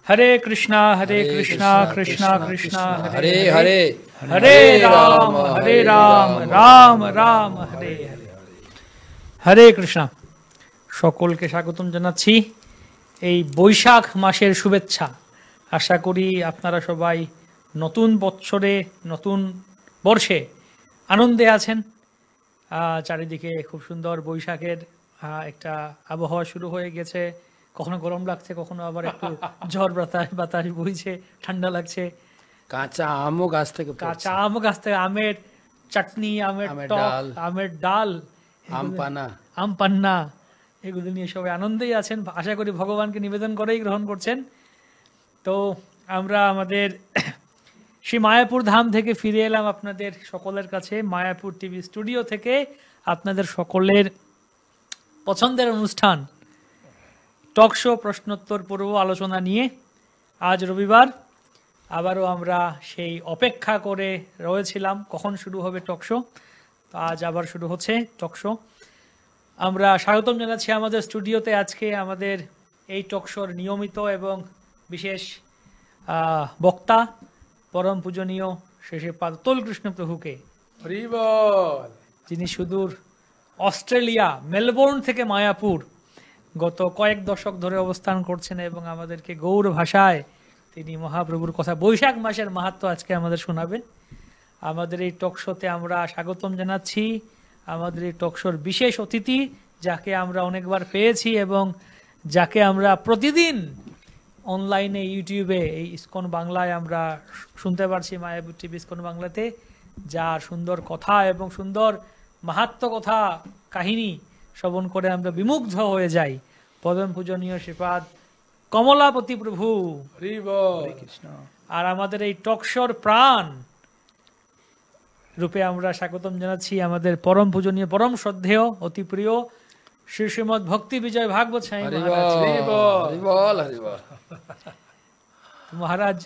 हरे कृष्णा कृष्णा कृष्णा हरे हरे हरे राम राम राम हरे हरे। হরে কৃষ্ণ। সকলকে স্বাগতম জানাচ্ছি এই বৈশাখ মাসের শুভেচ্ছা। আশা করি আপনারা সবাই নতুন বৎসরে নতুন বর্ষে আনন্দে আছেন। চারিদিকে খুব সুন্দর বৈশাখের একটা আবহাওয়া শুরু হয়ে গেছে। কখনো গরম লাগছে, কখনো আবার একটু ঝড় বাতাস বইছে, ঠান্ডা লাগছে। কাঁচা আমও গাছ থেকে আমের চাটনি, আমের টক, আমের ডাল, আম পান্না, এগুলো নিয়ে সবাই আনন্দেই আছেন। আশা করি ভগবানকে নিবেদন করেই গ্রহণ করছেন। তো আমরা আমাদের সেই মায়াপুর ধাম থেকে ফিরে এলাম আপনাদের সকলের কাছে, মায়াপুর টিভি স্টুডিও থেকে আপনাদের সকলের পছন্দের অনুষ্ঠান টক শো প্রশ্নোত্তর পর্ব আলোচনা নিয়ে। আজ রবিবার, আবারও আমরা সেই অপেক্ষা করে রয়েছিলাম কখন শুরু হবে টক শো। তো আজ আবার শুরু হচ্ছে টক শো। আমরা স্বাগতম জানাচ্ছি আমাদের স্টুডিওতে আজকে আমাদের এই টক শোর নিয়মিত এবং বিশেষ বক্তা পরম পূজনীয় শ্রীপাদ অতুল কৃষ্ণ প্রভুকে, যিনি সুদূর অস্ট্রেলিয়া মেলবোর্ন থেকে মায়াপুর গত কয়েক দশক ধরে অবস্থান করছেন এবং আমাদেরকে গৌর ভাষায় তিনি মহাপ্রভুর কথা, বৈশাখ মাসের মাহাত্ম্য আজকে আমাদের শোনাবেন। আমাদের এই টক শোতে আমরা স্বাগতম জানাচ্ছি আমাদের এই টক শোর বিশেষ অতিথি, যাকে আমরা অনেকবার পেয়েছি এবং যাকে আমরা প্রতিদিন অনলাইনে ইউটিউবে এই ইসকন বাংলায় আমরা শুনতে পারছি, মায়াপুর টিভি ইসকন বাংলাতে, যার সুন্দর কথা এবং সুন্দর মাহাত্ম্য কথা কাহিনী শ্রবণ করে আমরা বিমুগ্ধ হয়ে যাই। পরম পূজনীয় শ্রীপাদ কমলাপতি প্রভু। আর আমাদের এই টক শোর প্রাণ রূপে আমরা স্বাগতম জানাচ্ছি আমাদের পরম পূজনীয় পরম শ্রদ্ধেয় অতি প্রিয় শ্রী শ্রীমদ ভক্তি বিজয় ভাগবত স্বামী মহারাজ।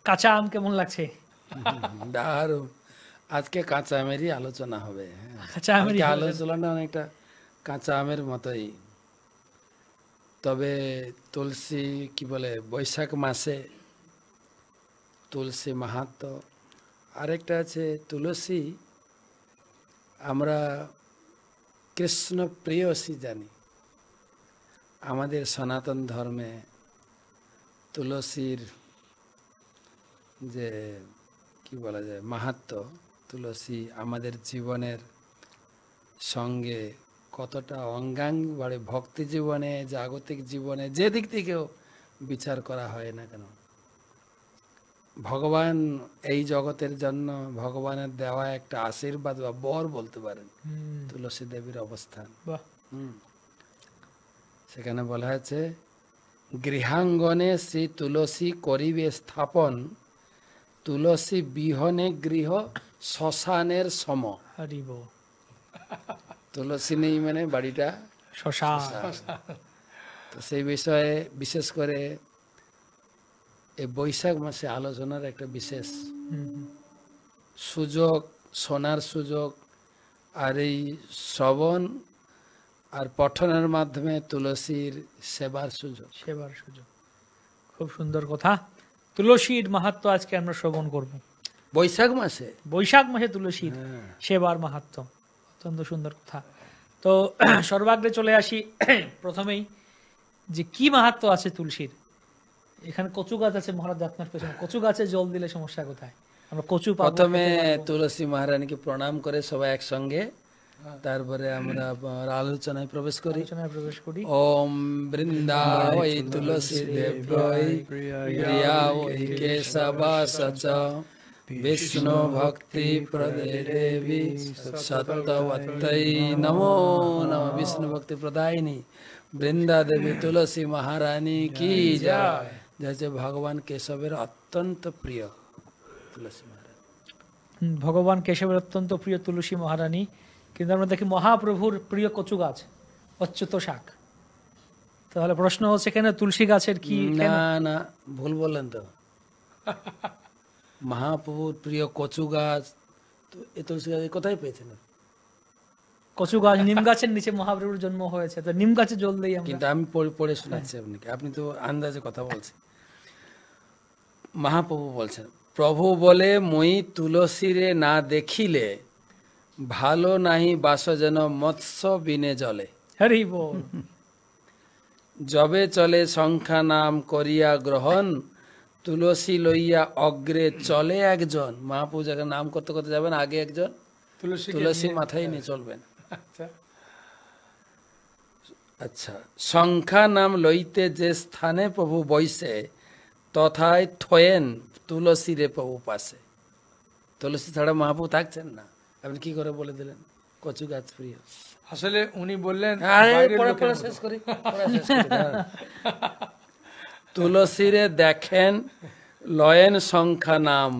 কাঁচা আম কেমন লাগছে? দারুণ। আজকে কাঁচা আমেরই আলোচনা হবে। কাঁচা আমের আলোচনাটা অনেকটা কাঁচা আমের মতোই। তবে তুলসী কি বলে, বৈশাখ মাসে তুলসী মাহাত্ম্য। আরেকটা আছে তুলসী, আমরা কৃষ্ণ প্রেয়সী জানি। আমাদের সনাতন ধর্মে তুলসীর যে কি বলা যায় মাহাত্ম্য, তুলসী আমাদের জীবনের সঙ্গে কতটা অঙ্গাঙ্গি বাড়ে, ভক্তি জীবনে, জাগতিক জীবনে, যে দিক থেকেও বিচার করা হয় না কেন, ভগবান এই জগতের জন্য ভগবানের দেওয়া একটা আশীর্বাদ বা বর বলতে পারেন তুলসী দেবীর অবস্থান। সেখানে বলা হয়েছে, গৃহাঙ্গনে শ্রী তুলসী করিবে স্থাপন, তুলসী বিহনে গৃহ শ্মশানের সম। তুলসী নেই মানে বাড়িটা শ্মশান। তো সেই বিষয়ে বিশেষ করে এই বৈশাখ মাসে আলোচনার একটা বিশেষ সুযোগ, শোনার সুযোগ, আর এই শ্রবণ আর পঠনের মাধ্যমে তুলসীর সেবার সুযোগ। খুব সুন্দর কথা। তুলসীর মাহাত্ম্য আজকে আমরা শ্রবণ করব বৈশাখ মাসে তুলসীর সেবার মাহাত্ম্য। অত্যন্ত সুন্দর কথা। তো সর্বাগ্রে চলে আসি প্রথমেই, যে কি মাহাত্ম্য আছে তুলসীর। এখানে কচু গাছ আছে মহারাজ, আপনার পেছনে কচু গাছে জল দিলে সমস্যা কোথায়? আমরা কচু প্রথমে তুলসী মহারানীকে প্রণাম করে সবাই একসঙ্গে, তারপরে আমরা আলোচনায় প্রবেশ করি। ওম বৃন্দাবৈ তুলসী দেব্যৈ প্রিয়ায় কেশবাসচ বিষ্ণু ভক্তি প্রদে দেবী সত্যবত্যৈ নমো নমঃ। বিষ্ণু ভক্তি প্রদায়িনী বৃন্দা দেবী তুলসী মহারানী কি জয়। যে ভগবান কেশবের অত্যন্ত প্রিয় তুলসী মহারানী, ভগবান কেশবের অত্যন্ত প্রিয় তুলসী মহারানী। কিন্তু আমরা দেখি মহাপ্রভুর প্রিয় কচু গাছ, অচ্যুত শাক। তাহলে প্রশ্ন হচ্ছে, কেন তুলসী গাছের কি? না ভুল বললেন তো। মহাপ্রভুর প্রিয় কচু গাছ, তো এই তুলসী গাছ কোথায় পেয়েছেন? কচু গাছ, নিম গাছের নিচে মহাপ্রভুর জন্ম হয়েছে, তো নিম গাছে জল দেই আমরা। কিন্তু আমি পড়ে শোনাচ্ছি আপনাকে, আপনি তো আন্দাজে কথা বলছেন। মহাপ্রভু বলছেন, প্রভু বলে মই তুলসীরে না দেখিলে ভালো নাহি বাস যেন মৎস্য বিনে জলে। হরি বল। যবে চলে সংখ্যা নাম করিয়া গ্রহণ, তুলসী লইয়া অগ্রে চলে একজন। মহাপ্রভু যখন নাম করতে করতে যাবেন, আগে একজন তুলসী মাথায় নিয়ে চলবেন। আচ্ছা, সংখ্যা নাম লইতে যে স্থানে প্রভু বইসে, তথায় ঠয়েন তুলসী রে প্রভু পাশে। তুলসী ছাড়া মহাপ্রভু থাকছেন না, আপনি কি করে বলে দিলেন? কচু গাছ প্রিয়। আসলে উনি বললেন শেষ করি। তুলসীরে দেখেন লয়েন সংখ্যা নাম,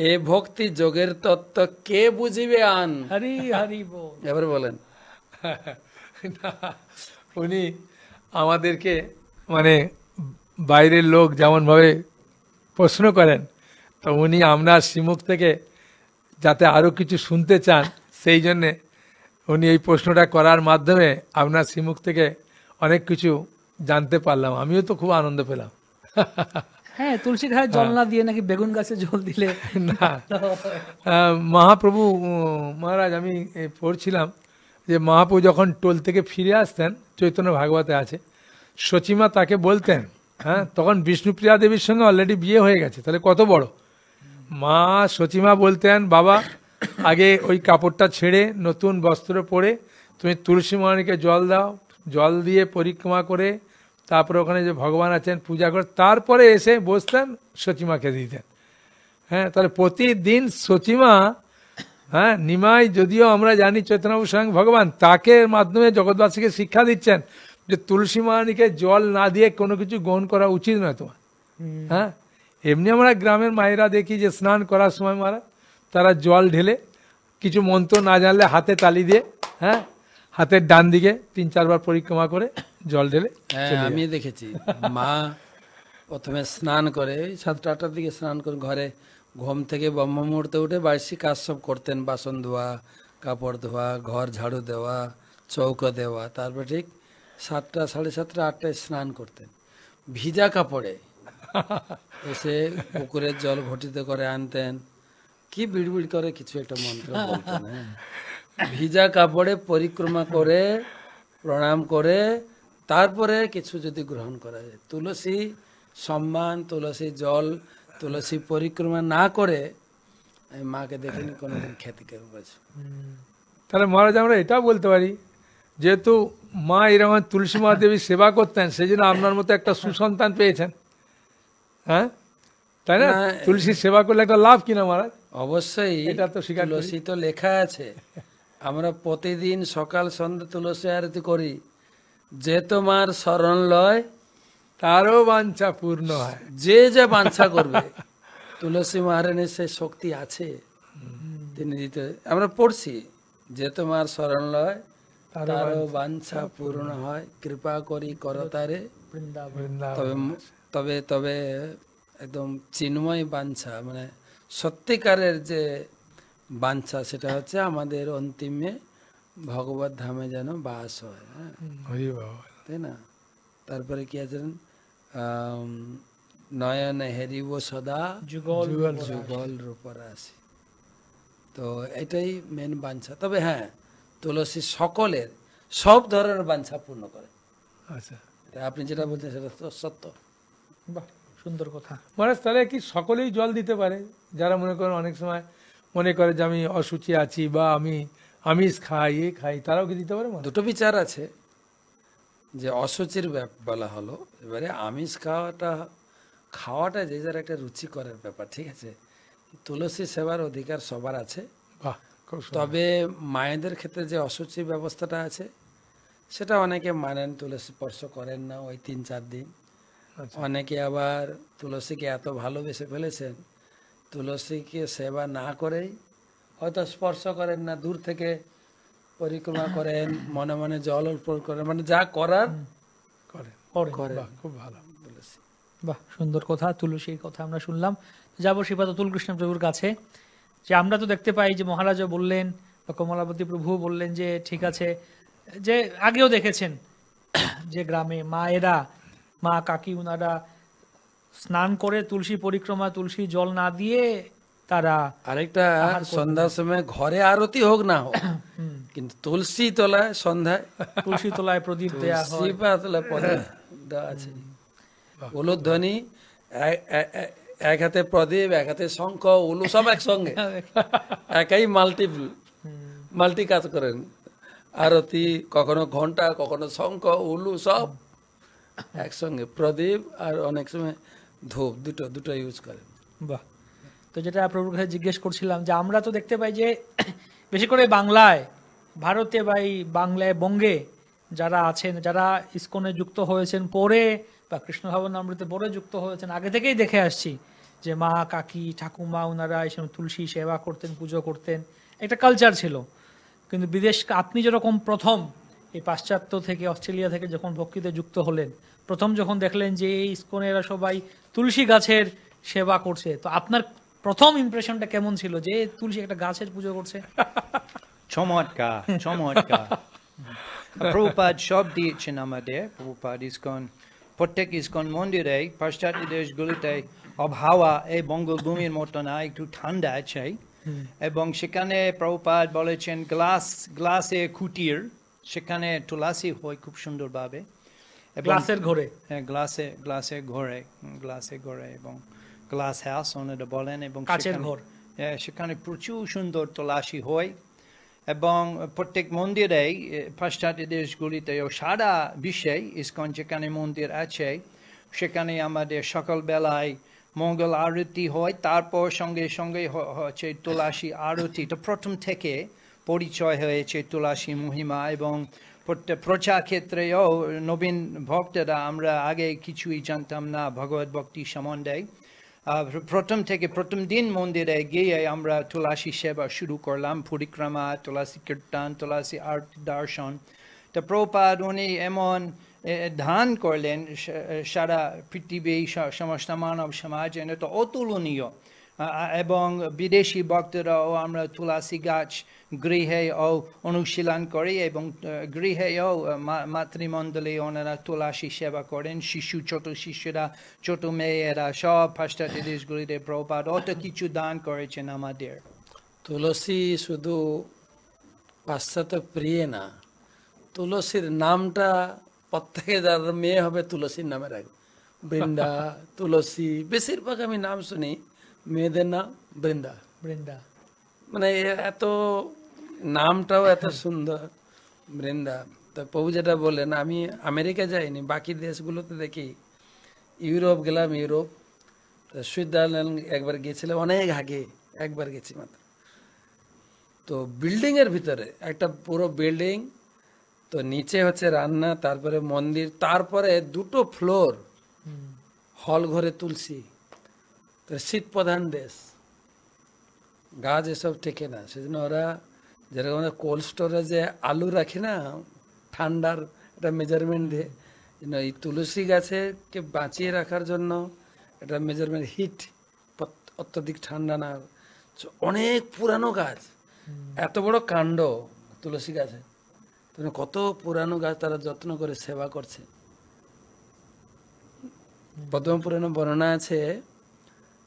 এ ভক্তি যোগের তত্ত্ব কে বুঝিবে আন। হরি হরি বল। এবার বলেন। উনি আমাদেরকে মানে বাইরের লোক যেমন ভাবে প্রশ্ন করেন, তো উনি আপনার শ্রীমুখ থেকে যাতে আরো কিছু শুনতে চান, সেই জন্যে উনি এই প্রশ্নটা করার মাধ্যমে আপনার শ্রীমুখ থেকে অনেক কিছু জানতে পারলাম। আমিও তো খুব আনন্দ পেলাম। হ্যাঁ, তুলসী গাছে জল না দিয়ে নাকি বেগুন গাছে জল দিলে না, মহাপ্রভু মহারাজ, আমি পড়ছিলাম যে মহাপ্রভু যখন টোল থেকে ফিরে আসতেন, চৈতন্য ভাগবতে আছে, সচিমা তাকে বলতেন, হ্যাঁ, তখন বিষ্ণুপ্রিয়া দেবীর সঙ্গে অলরেডি বিয়ে হয়ে গেছে, তাহলে কত বড়। মা সচিমা বলতেন, বাবা আগে ওই কাপড়টা ছেড়ে নতুন বস্ত্র পরে তুমি তুলসী মহারানীকে জল দাও, জল দিয়ে পরিক্রমা করে তারপরে ওখানে যে ভগবান আছেন পূজা করে তারপরে এসে বসতেন, সচিমাকে দিতেন। হ্যাঁ, তাহলে প্রতিদিন সচিমা, হ্যাঁ, নিমাই যদিও আমরা জানি চৈতন্যবাবু স্বয়ং ভগবান, তাকে মাধ্যমে জগৎবাসীকে শিক্ষা দিচ্ছেন যে তুলসী মহারানীকে জল না দিয়ে কোনো কিছু গ্রহণ করা উচিত নয় তোমার। হ্যাঁ, এমনি আমরা গ্রামের মায়েরা দেখি যে স্নান করার সময় মারা তারা জল ঢেলে, কিছু মন্ত্র না জানলে হাতে তালি দিয়ে, হ্যাঁ, হাতের ডান দিকে 3-4 বার পরিক্রমা করে জল ঢেলে। হ্যাঁ, আমি দেখেছি মা প্রথমে স্নান করে 7টা-8টার দিকে স্নান করে ঘরে ঘুম থেকে ব্রহ্ম মুহূর্তে উঠে বার্ষিক কাজ সব করতেন, বাসন ধোয়া, কাপড় ধোয়া, ঘর ঝাড়ু দেওয়া, চৌকো দেওয়া, তারপর ঠিক 7টা, 7:30, 8টায় স্নান করতেন ভিজা কাপড়ে। এসে পুকুরের জল ঘটিত করে আনতেন, কি বিড়বিড় করে কিছু একটা মন্ত্র বলতেন। হ্যাঁ, ভিজা কাপড়ে পরিক্রমা করে প্রণাম করে তারপরে কিছু যদি গ্রহণ করা যায়। তুলসী সম্মান, তুলসী জল, তুলসী পরিক্রমা না করে আমি মাকে দেখিনি কোনোদিন খেতে কেউ বলছে। তাহলে মহারাজ আমরা এটাও বলতে পারি, যেহেতু মা এরকম তুলসী মহাদেবীর সেবা করতেন, সেই জন্য আপনার মতো একটা সুসন্তান পেয়েছেন। হ্যাঁ, তাই না? তুলসীর সেবা করলে একটা লাভ কিনা মহারাজ? অবশ্যই, এটা তো স্বীকার করি। তুলসী তো লেখা আছে, আমরা প্রতিদিন সকাল সন্ধ্যা তুলসী আরতি করি। যে তোমার শরণ লয় তারও বাঞ্ছা পূর্ণ হয়। যে যে বাঞ্ছা করবে, তুলসী মহারানীর সেই শক্তি আছে, তিনি দিতে। আমরা পড়ছি, যে তোমার শরণ লয় তারও বাঞ্ছা পূর্ণ হয়, কৃপা করি করতারে বৃন্দাবন। তবে তবে তবে একদম চিন্ময় বাঞ্ছা, মানে সত্যিকারের যে বাঞ্ছা, সেটা হচ্ছে আমাদের অন্তিমে ভগবত ধামে যেন বাস হয়। হ্যাঁ, হরি বাবা, তাই না? তারপরে কি আছেন, নয়ন হেরিব সদা যুগল যুগল রূপরাশি। তো এটাই মেন বাঞ্ছা। তবে হ্যাঁ, তুলসী সকলের সব ধরনের বাঞ্ছা পূর্ণ করে। আচ্ছা, এটা আপনি যেটা বলছেন সেটা তো সত্য। বাহ, সুন্দর কথা। মহারাজ তাহলে কি সকলেই জল দিতে পারে? যারা মনে করেন অনেক সময় মনে করে যে আমি অসুচি আছি বা আমি আমিষ খাই, খাই, তারাও কি দিতে পারে? দুটো বিচার আছে, যে অসুচির বলা হলো, এবারে আমিষ খাওয়াটা যে যার একটা রুচিকরের ব্যাপার, ঠিক আছে। তুলসী সেবার অধিকার সবার আছে। বাহ, খুব সুন্দর। তবে মায়েদের ক্ষেত্রে যে অসুচি ব্যবস্থাটা আছে, সেটা অনেকে মানেন, তুলসী স্পর্শ করেন না ওই 3-4 দিন। আচ্ছা। অনেকে আবার তুলসীকে এত ভালোবেসে ফেলেছেন, তুলসীকে সেবা না করেই হয়তো স্পর্শ করেন না, দূর থেকে পরিক্রমা করেন, মনে মনে জল অর্পণ করেন, মানে যা করার করেন। বাহ, খুব ভালো। তুলসী। বাহ, সুন্দর কথা। তুলসীর কথা আমরা শুনলাম। যাবো শ্রীপাদ অতুল কৃষ্ণ প্রভুর কাছে। যে আমরা তো দেখতে পাই যে মহারাজা বললেন কমলাপতি প্রভু বললেন যে ঠিক আছে, যে আগেও দেখেছেন যে গ্রামে মায়েরা, মা কাকি উনারা স্নান করে তুলসী পরিক্রমা, তুলসী জল না দিয়ে তারা আরেকটা, সন্ধ্যার সময় ঘরে আরতি হোক না হোক, কিন্তু তুলসী তলায় সন্ধ্যায় তুলসী তলায় প্রদীপ দেয়া হয়। তুলসী পাতলা প্রদীপ দেওয়া আছে, উলুধ্বনি, এক হাতে প্রদীপ, এক হাতে শঙ্খ, উলু সব একসঙ্গে, একাই মাল্টি কাজ করেন। আরতি, কখনো ঘন্টা, কখনো শঙ্খ, উলু সব একসঙ্গে, প্রদীপ আর অনেক সময় ধূপ, দুটো ইউজ করেন। বাহ। তো যেটা প্রভুর কাছে জিজ্ঞেস করছিলাম, যে আমরা তো দেখতে পাই যে বেশি করে বাংলায়, ভারতে বা এই বাংলায় বঙ্গে যারা আছেন, যারা ইসকনে যুক্ত হয়েছেন পরে বা কৃষ্ণ ভাবনামৃতে পরে যুক্ত হয়েছেন, আগে থেকেই দেখে আসছি যে মা কাকি ঠাকুমা ওনারা এসে তুলসী সেবা করতেন, পুজো করতেন, একটা কালচার ছিল। কিন্তু বিদেশ, আপনি যেরকম প্রথম এই পাশ্চাত্য থেকে, অস্ট্রেলিয়া থেকে যখন ভক্তিতে যুক্ত হলেন, প্রথম যখন দেখলেন যে এই ইসকনেরা সবাই তুলসী গাছের সেবা করছে, তো আপনার প্রথম ইমপ্রেশনটা কেমন ছিল যে তুলসী একটা গাছের পুজো করছে? চমৎকার, চমৎকার। প্রভুপাদ সব দিয়েছেন আমাদের। প্রভুপাদ ইসকন, প্রত্যেক ইসকন মন্দিরে পাশ্চাত্য দেশগুলিতে আবহাওয়া এই বঙ্গভূমির মতো না, একটু ঠান্ডা আছে, এবং সেখানে প্রভুপাদ বলেছেন গ্লাসে কুটির, সেখানে তুলসী হয় খুব সুন্দরভাবে, গ্লাসের ঘরে, হ্যাঁ, গ্লাসের ঘরে এবং গ্লাস হাউস ওনারা বলেন, এবং কাচের ঘর, সেখানে প্রচুর সুন্দর তুলসী হয়। এবং প্রত্যেক মন্দিরে পাশ্চাত্য দেশগুলিতে ও সারা বিশ্বে ইসকন যেখানে মন্দির আছে সেখানে আমাদের সকালবেলায় মঙ্গল আরতি হয়, তারপর সঙ্গে সঙ্গে হচ্ছে তুলসী আরতি। তো প্রথম থেকে পরিচয় হয়েছে তুলসী মহিমা, এবং প্রচার ক্ষেত্রেও নবীন ভক্তরা আমরা আগে কিছুই জানতাম না ভগবত ভক্তি সম্বন্ধে। প্রথম দিন মন্দিরে গিয়ে আমরা তুলসী সেবা শুরু করলাম, পরিক্রমা, তুলসী কীর্তন, তুলসী আরতি, দর্শন। তো প্রভুপাদ উনি এমন ধান করলেন সারা পৃথিবী, সমস্ত মানব সমাজ, এটা অতুলনীয়। এবং বিদেশি ভক্তরাও আমরা তুলসী গাছ গৃহে ও অনুশীলন করি, এবং গৃহেও মাতৃমণ্ডলী ওনারা তুলসী সেবা করেন, ছোট শিশুরা, ছোট মেয়েরা, সব পাশ্চাত্য দেশগুলিতে প্রভুপাদ অত কিছু দান করেছেন আমাদের। তুলসী শুধু পাশ্চাত্য প্রিয় না, তুলসীর নামটা প্রত্যেকে, যার মেয়ে হবে তুলসীর নামে রাখবে, বৃন্দা, তুলসী, বেশিরভাগ আমি নাম শুনি মেয়েদের নাম বৃন্দা। মানে এত নামটাও এত সুন্দর, বৃন্দা। তো প্রভু যেটা বললেন, আমি আমেরিকা যাইনি, বাকি দেশগুলোতে দেখি, ইউরোপ গেলাম, ইউরোপ, সুইজারল্যান্ড একবার গিয়েছিলাম, অনেক আগে একবার গেছি মাত্র। তো বিল্ডিং এর ভিতরে একটা পুরো বিল্ডিং, তো নিচে হচ্ছে রান্না, তারপরে মন্দির, তারপরে 2টো ফ্লোর হল ঘরে তুলসী। তো শীত প্রধান দেশ, গাছ এসব টেকে না, সেজন্য ওরা যেরকম কোল্ড স্টোরেজে আলু রাখে না, ঠান্ডার একটা মেজারমেন্ট দিয়ে, এই তুলসী গাছকে বাঁচিয়ে রাখার জন্য একটা মেজারমেন্ট, হিট অত্যধিক ঠান্ডা না। অনেক পুরানো গাছ, এত বড় কাণ্ড তুলসী গাছে, কত পুরানো গাছ তারা যত্ন করে সেবা করছে। পদ্ম পুরানো বর্ণনা আছে,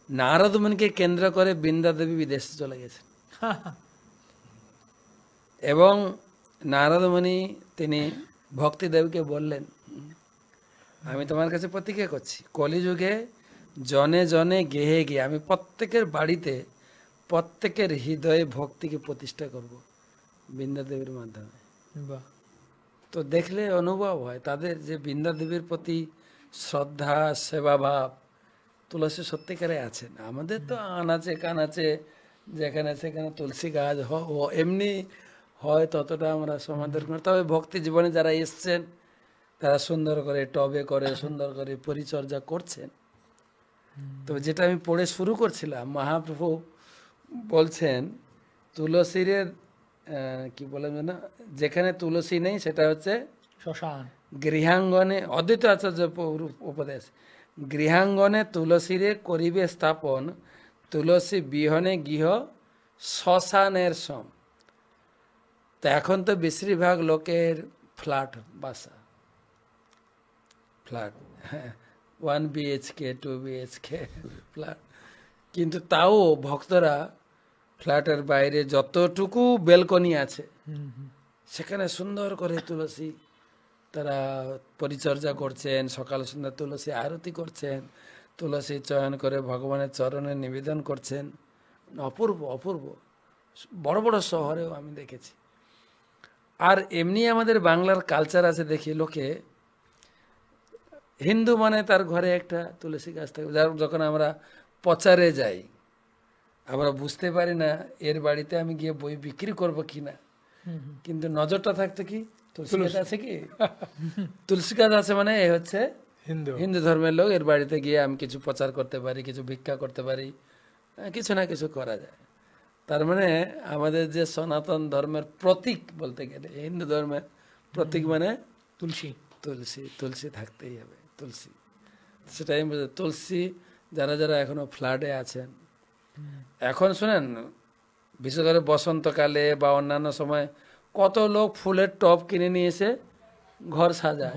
নারদ মুনিকে কেন্দ্র করে বৃন্দা দেবী বিদেশে চলে গেছে, এবং নারদ মুনি তিনি ভক্তি দেবীকে বললেন, আমি তোমার কাছে প্রতিজ্ঞা করছি, কলিযুগে জনে জনে গেহে গিয়ে আমি প্রত্যেকের বাড়িতে, প্রত্যেকের হৃদয়ে ভক্তিকে প্রতিষ্ঠা করব বৃন্দা দেবীর মাধ্যমে। তো দেখলে অনুভব হয় তাদের যে বৃন্দা দেবীর প্রতি শ্রদ্ধা, সেবাভাব তুলসী সত্যিকারে আছেন। আমাদের তো আনাচে কানাচে যেখানে সেখানে তুলসী গাছ এমনি হয়, ততটা আমরা সমাদর করি। তবে ভক্তি জীবনে যারা এসছেন তারা সুন্দর করে টবে করে, সুন্দর করে পরিচর্যা করছেন। তো যেটা আমি পড়ে শুরু করছিলাম, মহাপ্রভু বলছেন তুলসীর কি বলেন না, যেখানে তুলসী নেই সেটা হচ্ছে শ্মশান। গৃহাঙ্গনে, অদ্বৈত আচার্য উপদেশ, গৃহাঙ্গনে তুলসীরে করিবে স্থাপন, তুলসী বিহনে গৃহ শ্মশানের সম। তো এখন তো বেশিরভাগ লোকের ফ্ল্যাট বাসা, ফ্ল্যাট, 1 BHK 2 BHK ফ্ল্যাট। কিন্তু তাও ভক্তরা ফ্ল্যাটের বাইরে যতটুকু বেলকনি আছে সেখানে সুন্দর করে তুলসী তারা পরিচর্যা করছেন, সকাল সন্ধ্যা তুলসী আরতি করছেন, তুলসী চয়ন করে ভগবানের চরণে নিবেদন করছেন। অপূর্ব অপূর্ব, বড় বড় শহরেও আমি দেখেছি। আর এমনি আমাদের বাংলার কালচার আছে, দেখি লোকে হিন্দু মানে তার ঘরে একটা তুলসী গাছ থাকে। যখন আমরা প্রচারে যাই আমরা বুঝতে পারি না এর বাড়িতে আমি গিয়ে বই বিক্রি করব কিনা, কিন্তু নজরটা থাকতো কি তুলসী গাছ আছে কি, তুলসী গাছ আছে মানে এ হচ্ছে হিন্দু ধর্মের লোক, এর বাড়িতে গিয়ে আমি কিছু প্রচার করতে পারি, কিছু ভিক্ষা করতে পারি, কিছু না কিছু করা যায়। তার মানে আমাদের যে সনাতন ধর্মের প্রতীক বলতে গেলে, হিন্দু ধর্মের প্রতীক মানে তুলসী, তুলসী, তুলসী থাকতেই হবে, তুলসী। সেটাই তুলসী যারা যারা এখনো ফ্ল্যাটে আছেন, এখন শুনেন বিশেষ করে বসন্তকালে বা অন্যান্য সময় কত লোক ফুলের টব কিনে নিয়ে এসে ঘর সাজায়,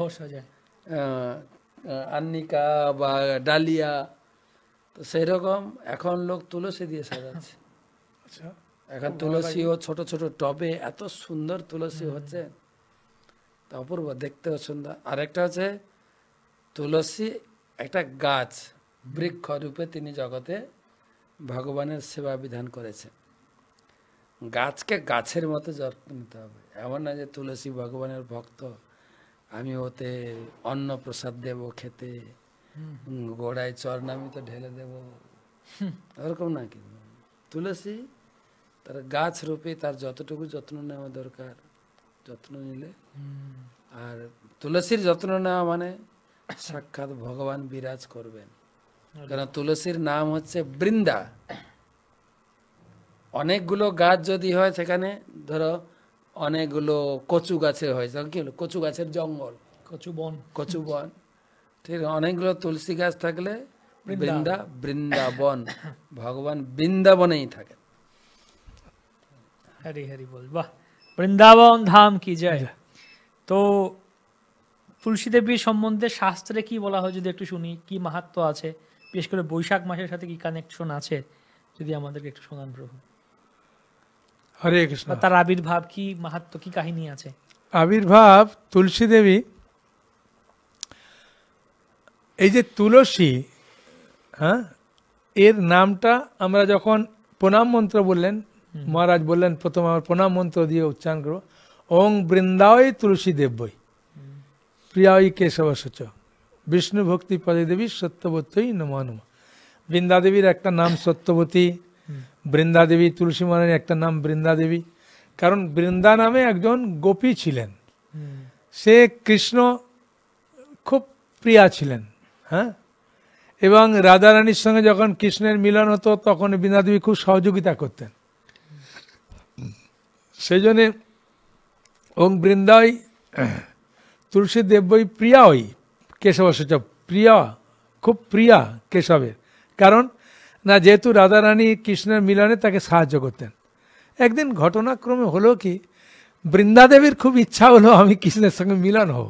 আর্নিকা বা ডালিয়া। তো সেই রকম এখন লোক তুলসী দিয়ে সাজাচ্ছে। এখন তুলসীও ছোট ছোট টবে এত সুন্দর তুলসী হচ্ছে, তা অপূর্ব, দেখতেও সুন্দর। আরেকটা হচ্ছে তুলসী একটা গাছ, বৃক্ষ রূপে তিনি জগতে ভগবানের সেবা বিধান করেছেন। গাছকে গাছের মতো যত্ন নিতে হবে। এমন না যে তুলসী ভগবানের ভক্ত, আমি ওতে অন্ন প্রসাদ দেব খেতে, গোড়ায় চরণামৃত ঢেলে দেব, ওরকম না। কিন্তু তুলসী তার গাছ রূপে তার যতটুকু যত্ন নেওয়া দরকার যত্ন নিলে। আর তুলসীর যত্ন নেওয়া মানে সাক্ষাৎ ভগবান বিরাজ করবেন। কারণ তুলসীর নাম হচ্ছে বৃন্দা। অনেকগুলো গাছ যদি হয়, সেখানে ধরো অনেকগুলো কচু গাছে হয়, কি হলো কচু গাছের জঙ্গল, কচু বন, ঠিক অনেকগুলো তুলসী গাছ থাকলে বৃন্দা, বৃন্দাবন, ভগবান বৃন্দাবনেই থাকেন। হরি হরি বল, বাহ, বৃন্দাবন ধাম কি জয়। তো তুলসী দেবীর সম্বন্ধে শাস্ত্রে কি বলা হয় যদি একটু শুনি, কি মাহাত্ম্য আছে, বিশেষ করে বৈশাখ মাসের সাথে কি কানেকশন আছে, যদি আমাদেরকে একটু শোনান প্রভু। হরে কৃষ্ণ। তার আবির্ভাব কি মাহাত্ম্য, কি কাহিনী আছে? আবির্ভাব তুলসী দেবী, এই যে তুলসী, হ্যাঁ, এর নামটা আমরা যখন প্রণাম মন্ত্র বললেন, মহারাজ বললেন প্রথম আমার প্রণাম মন্ত্র দিয়ে উচ্চারণ করো, ওং বৃন্দায় তুলসী দেব্যই প্রিয়াই কেশবসচ বিষ্ণু ভক্তি পদে দেবী সত্যবতী নমঃ নমঃ। বৃন্দা দেবীর একটা নাম সত্যবতী, বৃন্দা দেবী, তুলসী মানের একটা নাম বৃন্দা দেবী। কারণ বৃন্দা নামে একজন গোপী ছিলেন, সে কৃষ্ণ খুব প্রিয়া ছিলেন, হ্যাঁ। এবং রাধারানীর সঙ্গে যখন কৃষ্ণের মিলন হতো তখন বৃন্দা দেবী খুব সহযোগিতা করতেন। সেই জন্যে ওং বৃন্দায় তুলসী দেব্যই প্রিয়া ওই কেশবসচ, প্রিয়া, খুব প্রিয়া কেশবের। কারণ না, যেহেতু রাধারানী কৃষ্ণের মিলনে তাকে সাহায্য করতেন। একদিন ঘটনাক্রমে হলো কি, বৃন্দাদেবীর খুব ইচ্ছা হলো আমি কৃষ্ণের সঙ্গে মিলন হব,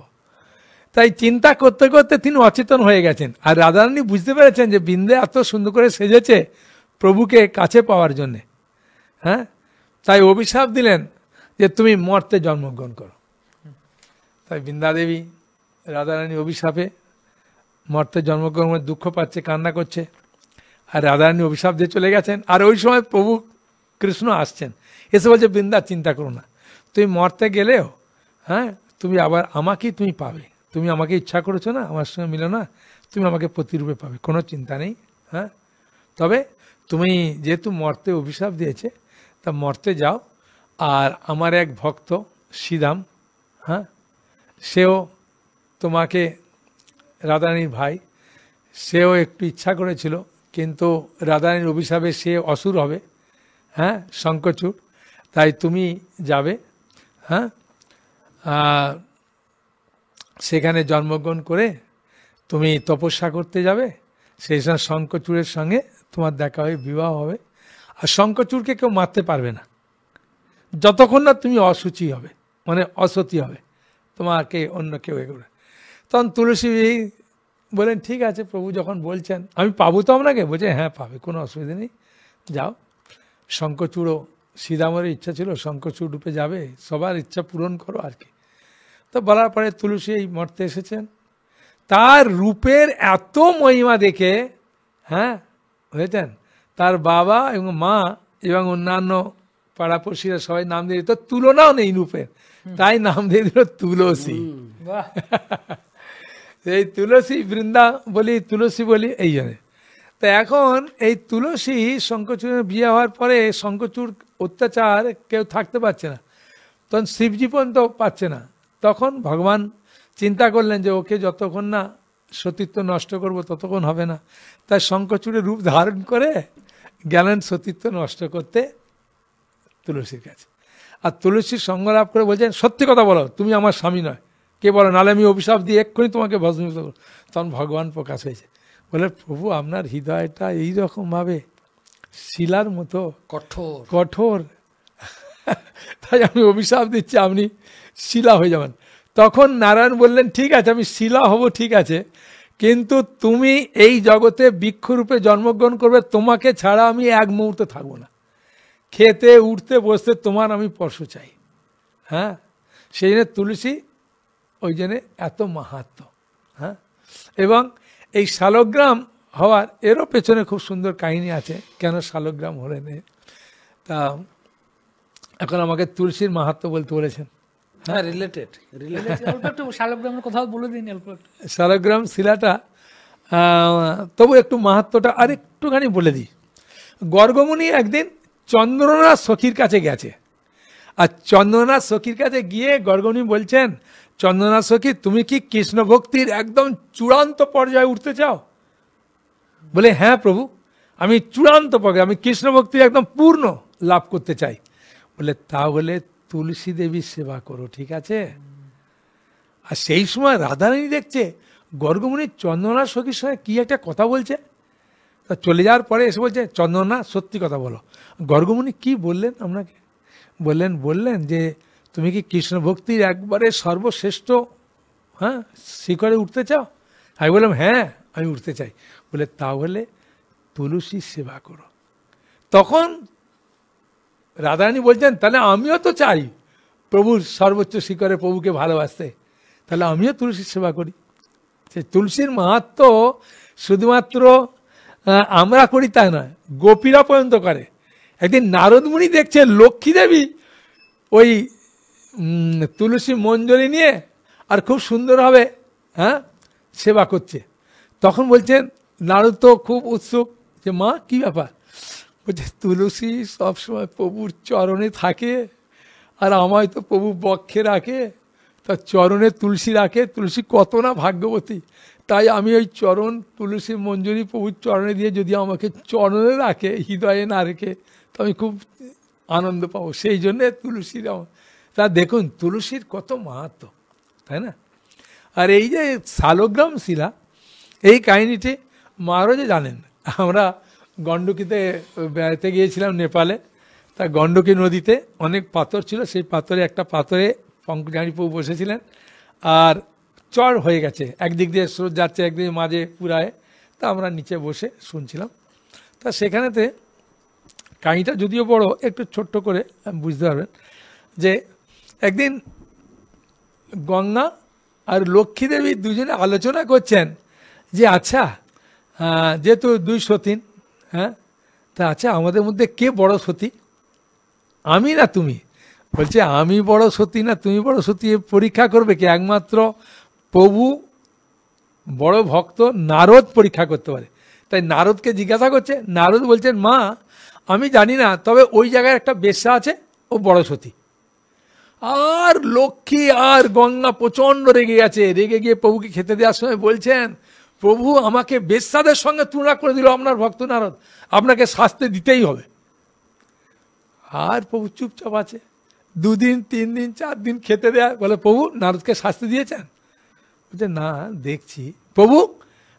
তাই চিন্তা করতে করতে তিনি অচেতন হয়ে গেছেন। আর রাধারানী বুঝতে পেরেছেন যে বৃন্দে এত সুন্দর করে সেজেছে প্রভুকে কাছে পাওয়ার জন্যে, হ্যাঁ, তাই অভিশাপ দিলেন যে তুমি মর্তে জন্মগ্রহণ করো। তাই বৃন্দাদেবী রাধারানী অভিশাপে মর্তে জন্মগ্রহণ করে দুঃখ পাচ্ছে, কান্না করছে, আর রাধারানী অভিশাপ দিয়ে চলে গেছেন। আর ওই সময় প্রভু কৃষ্ণ আসছেন, এসে বলছে বৃন্দা চিন্তা করো না, তুমি মরতে গেলেও, হ্যাঁ, তুমি আবার আমাকেই তুমি পাবে, তুমি আমাকে ইচ্ছা করেছো না আমার সঙ্গে মিলো না, তুমি আমাকে প্রতিরূপে পাবে, কোনো চিন্তা নেই, হ্যাঁ। তবে তুমি যেহেতু মর্তে অভিশাপ দিয়েছে, তা মর্তে যাও। আর আমার এক ভক্ত শ্রীদাম, হ্যাঁ, সেও তোমাকে, রাধারানীর ভাই, সেও একটু ইচ্ছা করেছিল, কিন্তু রাধারানীর অভিশাপে সে অসুর হবে, হ্যাঁ, শঙ্খচূড়, তাই তুমি যাবে, হ্যাঁ, সেখানে জন্মগ্রহণ করে তুমি তপস্যা করতে যাবে, সেই সময় শঙ্খচূড়ের সঙ্গে তোমার দেখা হয়ে বিবাহ হবে। আর শঙ্খচূড়কে কেউ মারতে পারবে না, যতক্ষণ না তুমি অসুচি হবে, মানে অসতী হবে, তোমাকে অন্য কেউ এগোবে। তখন তুলসী বলেন ঠিক আছে প্রভু যখন বলছেন, আমি পাবো তো আপনাকে? বলছে হ্যাঁ পাবে, কোনো অসুবিধা নেই, যাও। শঙ্খচূড়ও, শ্রীরামের ইচ্ছা ছিল শঙ্খচূড় রূপে যাবে, সবার ইচ্ছা পূরণ করো আর কি। তো বলার পরে তুলসী এই মর্তে এসেছেন, তার রূপের এত মহিমা দেখে, হ্যাঁ বুঝেছেন, তার বাবা এবং মা এবং অন্যান্য পাড়াপড়শিরা সবাই নাম দিয়ে দিত, তুলনাও নেই রূপের, তাই নাম দিয়ে দিল তুলসী। বাহ, এই তুলসী বৃন্দা বলি, তুলসী বলি এই জন্য। তো এখন এই তুলসী শঙ্খচূড়ের বিয়ে হওয়ার পরে শঙ্খচূড় অত্যাচার কেউ থাকতে পারছে না, তখন শিবজি পর্যন্ত পাচ্ছে না। তখন ভগবান চিন্তা করলেন যে ওকে যতক্ষণ না সতীত্ব নষ্ট করব ততক্ষণ হবে না, তাই শঙ্খচূড়ের রূপ ধারণ করে গেলেন সতীত্ব নষ্ট করতে তুলসীর কাছে। আর তুলসীর সঙ্গ লাভ করে বলছেন সত্যি কথা বলো, তুমি আমার স্বামী নয়, কে বলো, নাহলে আমি অভিশাপ দিয়ে এক্ষুনি তোমাকে ভস্মীভূত করব। তখন ভগবান প্রকাশ হয়েছে, বলে প্রভু আপনার হৃদয়টা এইরকমভাবে শিলার মতো কঠোর কঠোর, তাই আমি অভিশাপ দিচ্ছি আপনি শিলা হয়ে যাবেন। তখন নারায়ণ বললেন ঠিক আছে আমি শিলা হব, ঠিক আছে, কিন্তু তুমি এই জগতে বৃক্ষরূপে জন্মগ্রহণ করবে, তোমাকে ছাড়া আমি এক মুহূর্তে থাকবো না, খেতে উঠতে বসতে তোমার আমি স্পর্শ চাই। হ্যাঁ, সেই জন্য তুলসী ওই জন্যে এত মাহাত্ম্য। হ্যাঁ, এবং এই শালগ্রাম হওয়ার এরও পেছনে খুব সুন্দর কাহিনী আছে, কেন শালগ্রাম হলেন। তা এখন আমাকে তুলসীর মাহাত্ম্য বলতে বলেছেন। হ্যাঁ, রিলেটেড অল্প একটু শালগ্রামের কথা বলে দিন অল্প একটু। শালগ্রাম শিলাটা তবু একটু মাহাত্ম্যটা আর একটুখানি বলে দিই। গর্গমুনি একদিন চন্দ্রনাথ সখীর কাছে গেছে, আর চন্দ্রনাথ সখীর কাছে গিয়ে গর্গমুনি বলছেন, চন্দ্রনাথ সখী তুমি কি কৃষ্ণ ভক্তির একদম চূড়ান্ত পর্যায়ে উঠতে চাও? বলে হ্যাঁ প্রভু, আমি চূড়ান্ত পর্যায়ে, আমি কৃষ্ণ ভক্তির একদম পূর্ণ লাভ করতে চাই। বলে তাহলে তুলসী দেবীর সেবা করো, ঠিক আছে। আর সেই সময় রাধারানী দেখছে গর্গমুনি চন্দ্রনাথ সখীর সঙ্গে কি একটা কথা বলছে, তা চলে যাওয়ার পরে এসে বলছে চন্দ্রনাথ সত্যি কথা বলো। গর্গমুনি কি বললেন আপনাকে? বললেন যে তুমি কি কৃষ্ণ ভক্তির একবারে সর্বশ্রেষ্ঠ হ্যাঁ শিখরে উঠতে চাও? আমি বললাম হ্যাঁ আমি উঠতে চাই। বলে তাহলে তুলসীর সেবা করো। তখন রাধারানী বলছেন তাহলে আমিও তো চাই প্রভুর সর্বোচ্চ শিখরে প্রভুকে ভালোবাসতে, তাহলে আমিও তুলসীর সেবা করি। সে তুলসীর মাহাত্ম্য শুধুমাত্র আমরা করি তা নয়, গোপীরা পর্যন্ত করে। একদিন নারদমুনি দেখছে লক্ষ্মী দেবী ওই তুলসী মঞ্জরি নিয়ে আর খুব সুন্দরভাবে হ্যাঁ সেবা করছে। তখন বলছেন নারদ তো খুব উৎসুক যে মা কি ব্যাপার? বলছে তুলসী সবসময় প্রভুর চরণে থাকে আর আমায় তো প্রভু বক্ষে রাখে, তার চরণে তুলসী রাখে, তুলসী কত না ভাগ্যবতী, তাই আমি ওই চরণ তুলসী মঞ্জুরি প্রভুর চরণে দিয়ে যদি আমাকে চরণে রাখে হৃদয়ে না রেখে তো আমি খুব আনন্দ পাবো, সেই জন্যে তুলসীর তা দেখুন তুলসীর কত মাহাত্ম্য, তাই না। আর এই যে শালগ্রাম শিলা এই কাহিনীটি মহারাজে জানেন। আমরা গণ্ডকীতে বেড়াতে গিয়েছিলাম নেপালে, তা গণ্ডকী নদীতে অনেক পাথর ছিল, সেই পাথরে একটা পাথরে পঙ্কজানি প্রভু বসেছিলেন আর চর হয়ে গেছে, একদিক দিয়ে স্রোত যাচ্ছে একদিকে মাঝে পুরায়, তা আমরা নিচে বসে শুনছিলাম। তা সেখানেতে কাহিনীটা যদিও বড়, একটু ছোট্ট করে বুঝতে পারবেন যে একদিন গঙ্গা আর লক্ষ্মী দেবী দুজনে আলোচনা করছেন যে আচ্ছা যেহেতু দুই সতীন, হ্যাঁ তা আচ্ছা আমাদের মধ্যে কে বড় সতী, আমি না তুমি? বলছে আমি বড় সতী না তুমি বড় সতী পরীক্ষা করবে কি? একমাত্র প্রভু বড় ভক্ত নারদ পরীক্ষা করতে পারে। তাই নারদকে জিজ্ঞাসা করছে, নারদ বলছেন মা আমি জানি না, তবে ওই জায়গায় একটা বেশ্যা আছে ও বড় সতী। আর লক্ষ্মী আর গঙ্গা প্রচণ্ড রেগে গেছে, রেগে গিয়ে প্রভুকে খেতে দেওয়ার সময় বলছেন প্রভু আমাকে বেশ্যাদের সঙ্গে তুলনা করে দিল আপনার ভক্ত নারদ, আপনাকে শাস্তি দিতেই হবে। আর প্রভু চুপচাপ আছে, 2 দিন 3 দিন 4 দিন খেতে দেয়া, বলে প্রভু নারদকে শাস্তি দিয়েছেন? বলছে না দেখছি। প্রভু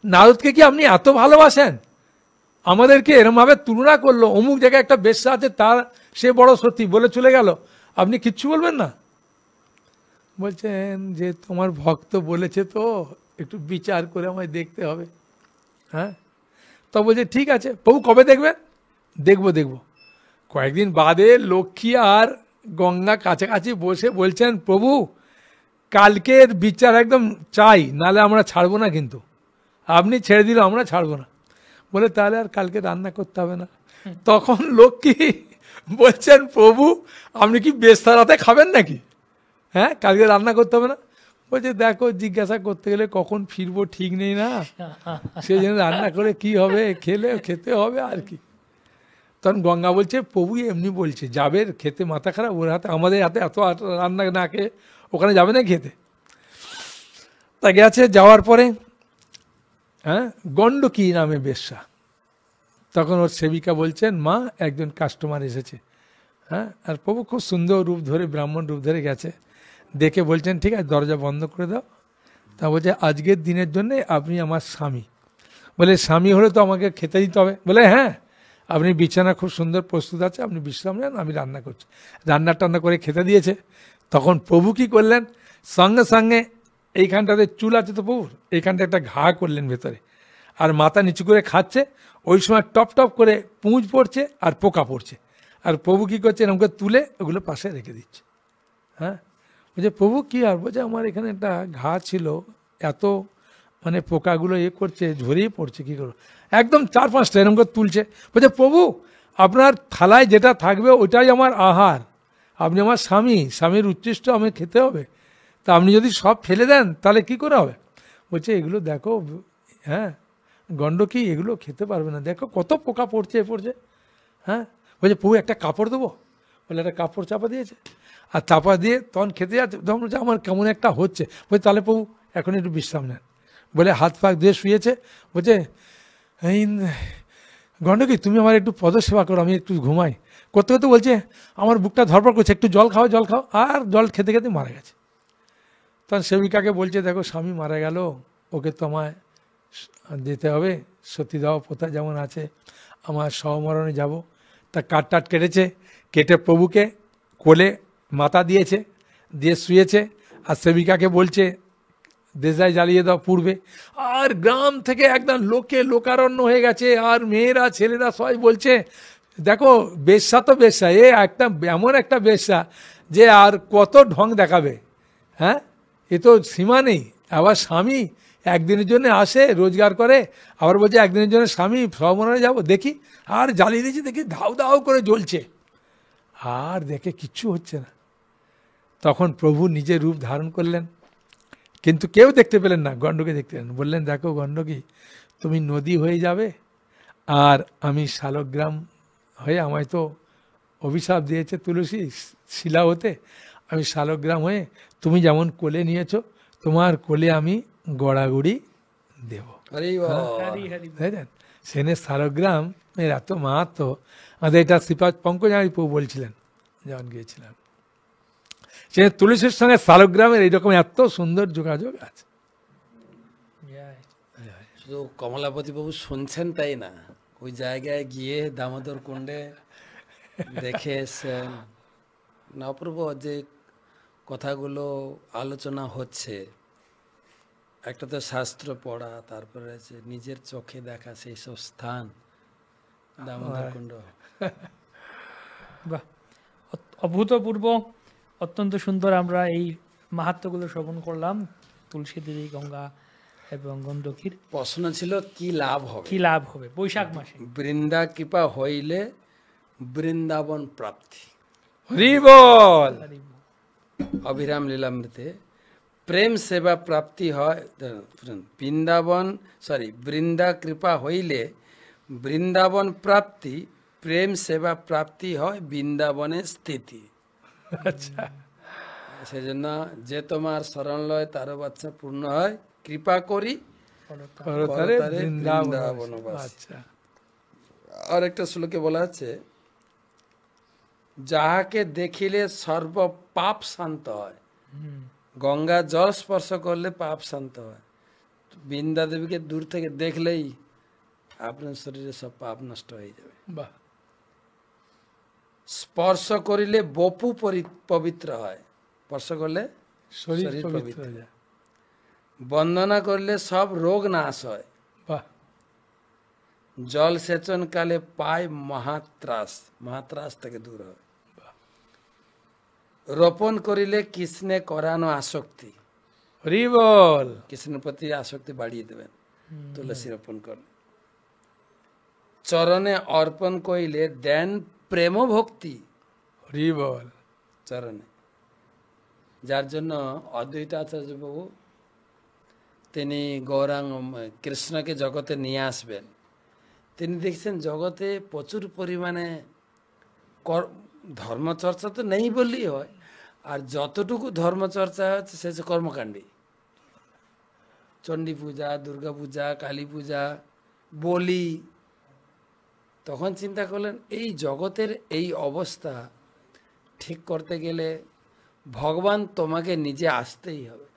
নারদকে কি আপনি এত ভালোবাসেন? আমাদেরকে এরমভাবে তুলনা করলো, অমুক জায়গায় একটা বেশ্যা আছে তার সে বড় সতী বলে চলে গেল, আপনি কিচ্ছু বলবেন না? বলছেন যে তোমার ভক্ত বলেছে তো একটু বিচার করে আমায় দেখতে হবে। হ্যাঁ, তো বলছে ঠিক আছে প্রভু কবে দেখবেন? দেখবো দেখবো। কয়েকদিন বাদে লক্ষ্মী আর গঙ্গা কাছাকাছি বসে বলছেন প্রভু কালকের বিচার একদম চাই, নালে আমরা ছাড়বো না, কিন্তু আপনি ছেড়ে দিলে আমরা ছাড়বো না। বলে তাহলে আর কালকে রান্না করতে হবে না। তখন লক্ষ্মী বলছেন প্রভু আপনি কি বেস্তারাতে খাবেন নাকি? হ্যাঁ, কালকে রান্না করতে হবে না? বলছে দেখো জিজ্ঞাসা করতে গেলে কখন ফিরবো ঠিক নেই না, সেই জন্য রান্না করে কি হবে, খেতে হবে আর কি। তখন গঙ্গা বলছে প্রভু এমনি বলছে যাবে খেতে, মাথা খারাপ, ওর হাতে আমাদের হাতে এত রান্না না খেয়ে ওখানে যাবে না খেতে। তা গেছে, যাওয়ার পরে হ্যাঁ গণ্ডকী নামে বেশ্যা, তখন ওর সেবিকা বলছেন মা একজন কাস্টমার এসেছে। হ্যাঁ, আর প্রভু খুব সুন্দর রূপ ধরে, ব্রাহ্মণ রূপ ধরে গেছে, দেখে বলছেন ঠিক আছে দরজা বন্ধ করে দাও। তা বলছে আজকের দিনের জন্যে আপনি আমার স্বামী। বলে স্বামী হলে তো আমাকে খেতে দিতে হবে। বলে হ্যাঁ, আপনি বিছানা খুব সুন্দর প্রস্তুত আছে, আপনি বিশ্রাম নেন, আমি রান্না করছি। রান্না করে খেতে দিয়েছে। তখন প্রভু কি করলেন, সঙ্গে সঙ্গে এইখানটাতে চুল আছে তো প্রভুর, এইখানটা একটা ঘা করলেন ভেতরে, আর মাথা নিচু করে খাচ্ছে। ওই সময় টপ টপ করে পুঁজ পড়ছে আর পোকা পড়ছে, আর প্রভু কি করছে আমাকে তুলে ওগুলো পাশে রেখে দিচ্ছে। হ্যাঁ, বলছে প্রভু কি? আর বলছে আমার এখানে একটা ঘা ছিল, এত মানে পোকাগুলো করছে, ঝরিয়ে পড়ছে, কি করবো? একদম 4-5টা এরকম করে তুলছে। বলছে প্রভু আপনার থালায় যেটা থাকবে ওটাই আমার আহার, আপনি আমার স্বামীর উচ্ছিষ্ট আমি খেতে হবে, তা আপনি যদি সব ফেলে দেন তাহলে কি করে হবে? বলছে এগুলো দেখো, হ্যাঁ গণ্ডকী এগুলো খেতে পারবে না, দেখো কত পোকা পড়ছে হ্যাঁ। বলছে প্রভু একটা কাপড় দেবো? বলে একটা কাপড় চাপা দিয়েছে, আর চাপা দিয়ে তখন খেতে যাচ্ছে। তখন বলছে আমার কেমন একটা হচ্ছে। বলছে তাহলে প্রভু এখন একটু বিশ্রাম নেন। বলে হাত পাক দিয়ে শুয়েছে। বলছে এই গণ্ডকী তুমি আমার একটু পদসেবা করো, আমি একটু ঘুমাই। করতে করতে বলছে আমার বুকটা ধরপড় করছে, একটু জল খাও। আর জল খেতে খেতে মারা গেছে। তখন সেবিকাকে বলছে দেখো স্বামী মারা গেল, ওকে তো আমায় যেতে হবে, সতীদাহ প্রথা যেমন আছে, আমার সহমরণে যাব। তা কাঠ কেটেছে, কেটে প্রভুকে কোলে মাথা দিয়েছে, দিয়ে শুয়েছে। আর সেবিকাকে বলছে দেশায় জ্বালিয়ে দাও পূর্বে। আর গ্রাম থেকে একদম লোকারণ্য হয়ে গেছে, আর মেয়েরা ছেলেরা সবাই বলছে দেখো বেশ্যা তো বেশ্যা, একটা এমন একটা বেশ্যা যে আর কত ঢং দেখাবে। হ্যাঁ, এ তো সীমা নেই। আবার স্বামী একদিনের জন্য আসে, রোজগার করে, আবার বলছে একদিনের জন্য স্বামী সহমরণে যাব। দেখি আর জ্বালিয়ে দিয়েছি, দেখি ধাউ করে জ্বলছে, আর দেখে কিচ্ছু হচ্ছে না। তখন প্রভু নিজের রূপ ধারণ করলেন, কিন্তু কেউ দেখতে পেলেন না, গণ্ডকী দেখতে পেলেন। বললেন দেখো গণ্ডকী তুমি নদী হয়ে যাবে, আর আমি শালগ্রাম হয়ে, আমায় তো অভিশাপ দিয়েছে তুলসী শিলা হতে, আমি শালগ্রাম হয়ে তুমি যেমন কোলে নিয়েছো তোমার কোলে আমি গড়াগড়ি দেব। সেনে শালগ্রাম এর এত মাহাত্ম। আমাদের এটা শ্রীপাদ পঙ্কজারি প্রভু বলছিলেন যখন গিয়েছিলাম। সে তুলসীর সঙ্গে শালগ্রামের এইরকম এত সুন্দর যোগাযোগ আছে। শুধু কমলাপতি বাবু শুনছেন তাই না, ওই জায়গায় গিয়ে দামোদর কুণ্ডে দেখে এসছেন। না অপূর্ব যে কথাগুলো আলোচনা হচ্ছে, একটা তো শাস্ত্র পড়া, তারপরে আছে নিজের চোখে দেখা সেই সব স্থান, দামোদর কুণ্ড। বাহ, অভূতপূর্ব, অত্যন্ত সুন্দর। আমরা এই মাহাত্ম্যগুলো শ্রবণ করলাম তুলসী দেবী, গঙ্গা এবং গণ্ডকীর। প্রশ্ন ছিল কি লাভ হবে বৈশাখ মাসে বৃন্দা কৃপা হইলে বৃন্দাবন প্রাপ্তি। হরি বল। অভিরাম লীলামৃতে প্রেম সেবা প্রাপ্তি হয় বৃন্দা কৃপা হইলে বৃন্দাবন প্রাপ্তি, প্রেম সেবা প্রাপ্তি হয় বৃন্দাবনের স্থিতি। আচ্ছা, সেজন্য যে তোমার শরণ লয় তারও বাচ্চা পূর্ণ হয়, কৃপা করি করতারে বৃন্দাবনবাস। আচ্ছা, আর একটা শ্লোকে বলা আছে যাহাকে দেখিলে সর্ব পাপ শান্ত হয়। গঙ্গা জল স্পর্শ করলে পাপ শান্ত হয়। বৃন্দা দেবীকে দূর থেকে দেখলেই আপনার শরীরে সব পাপ নষ্ট হয়ে যাবে। বাহ। স্পর্শ করিলে বপু পবিত্র হয়, স্পর্শ করলে শরীর শরীর পবিত্র পবিত্র। হয়ে যায়। বন্দনা করলে সব রোগ নাশ হয়, বাহ, জল সেচন কালে পায় মহাত্রাস থেকে দূর হয়, রোপণ করিলে কৃষ্ণে করানো আসক্তি, হরি বল। কৃষ্ণের প্রতি আসক্তি বাড়িয়ে দেবেন তুলসী রোপণ করলে। চরণে অর্পণ করিলে দেন প্রেম ভক্তি, হরি বল। চরণে, যার জন্য অদ্বৈত আচার্য বাবু তিনি গৌরাঙ্গ কৃষ্ণকে জগতে নিয়ে আসবেন, তিনি দেখছেন জগতে প্রচুর পরিমাণে ধর্মচর্চা তো নেই বললেই হয়, আর যতটুকু ধর্মচর্চা হচ্ছে সে হচ্ছে কর্মকাণ্ডী, চণ্ডী পূজা, দুর্গা পূজা, কালী পূজা, বলি। তখন চিন্তা করলেন এই জগতের এই অবস্থা ঠিক করতে গেলে ভগবান তোমাকে নিজে আসতেই হবে।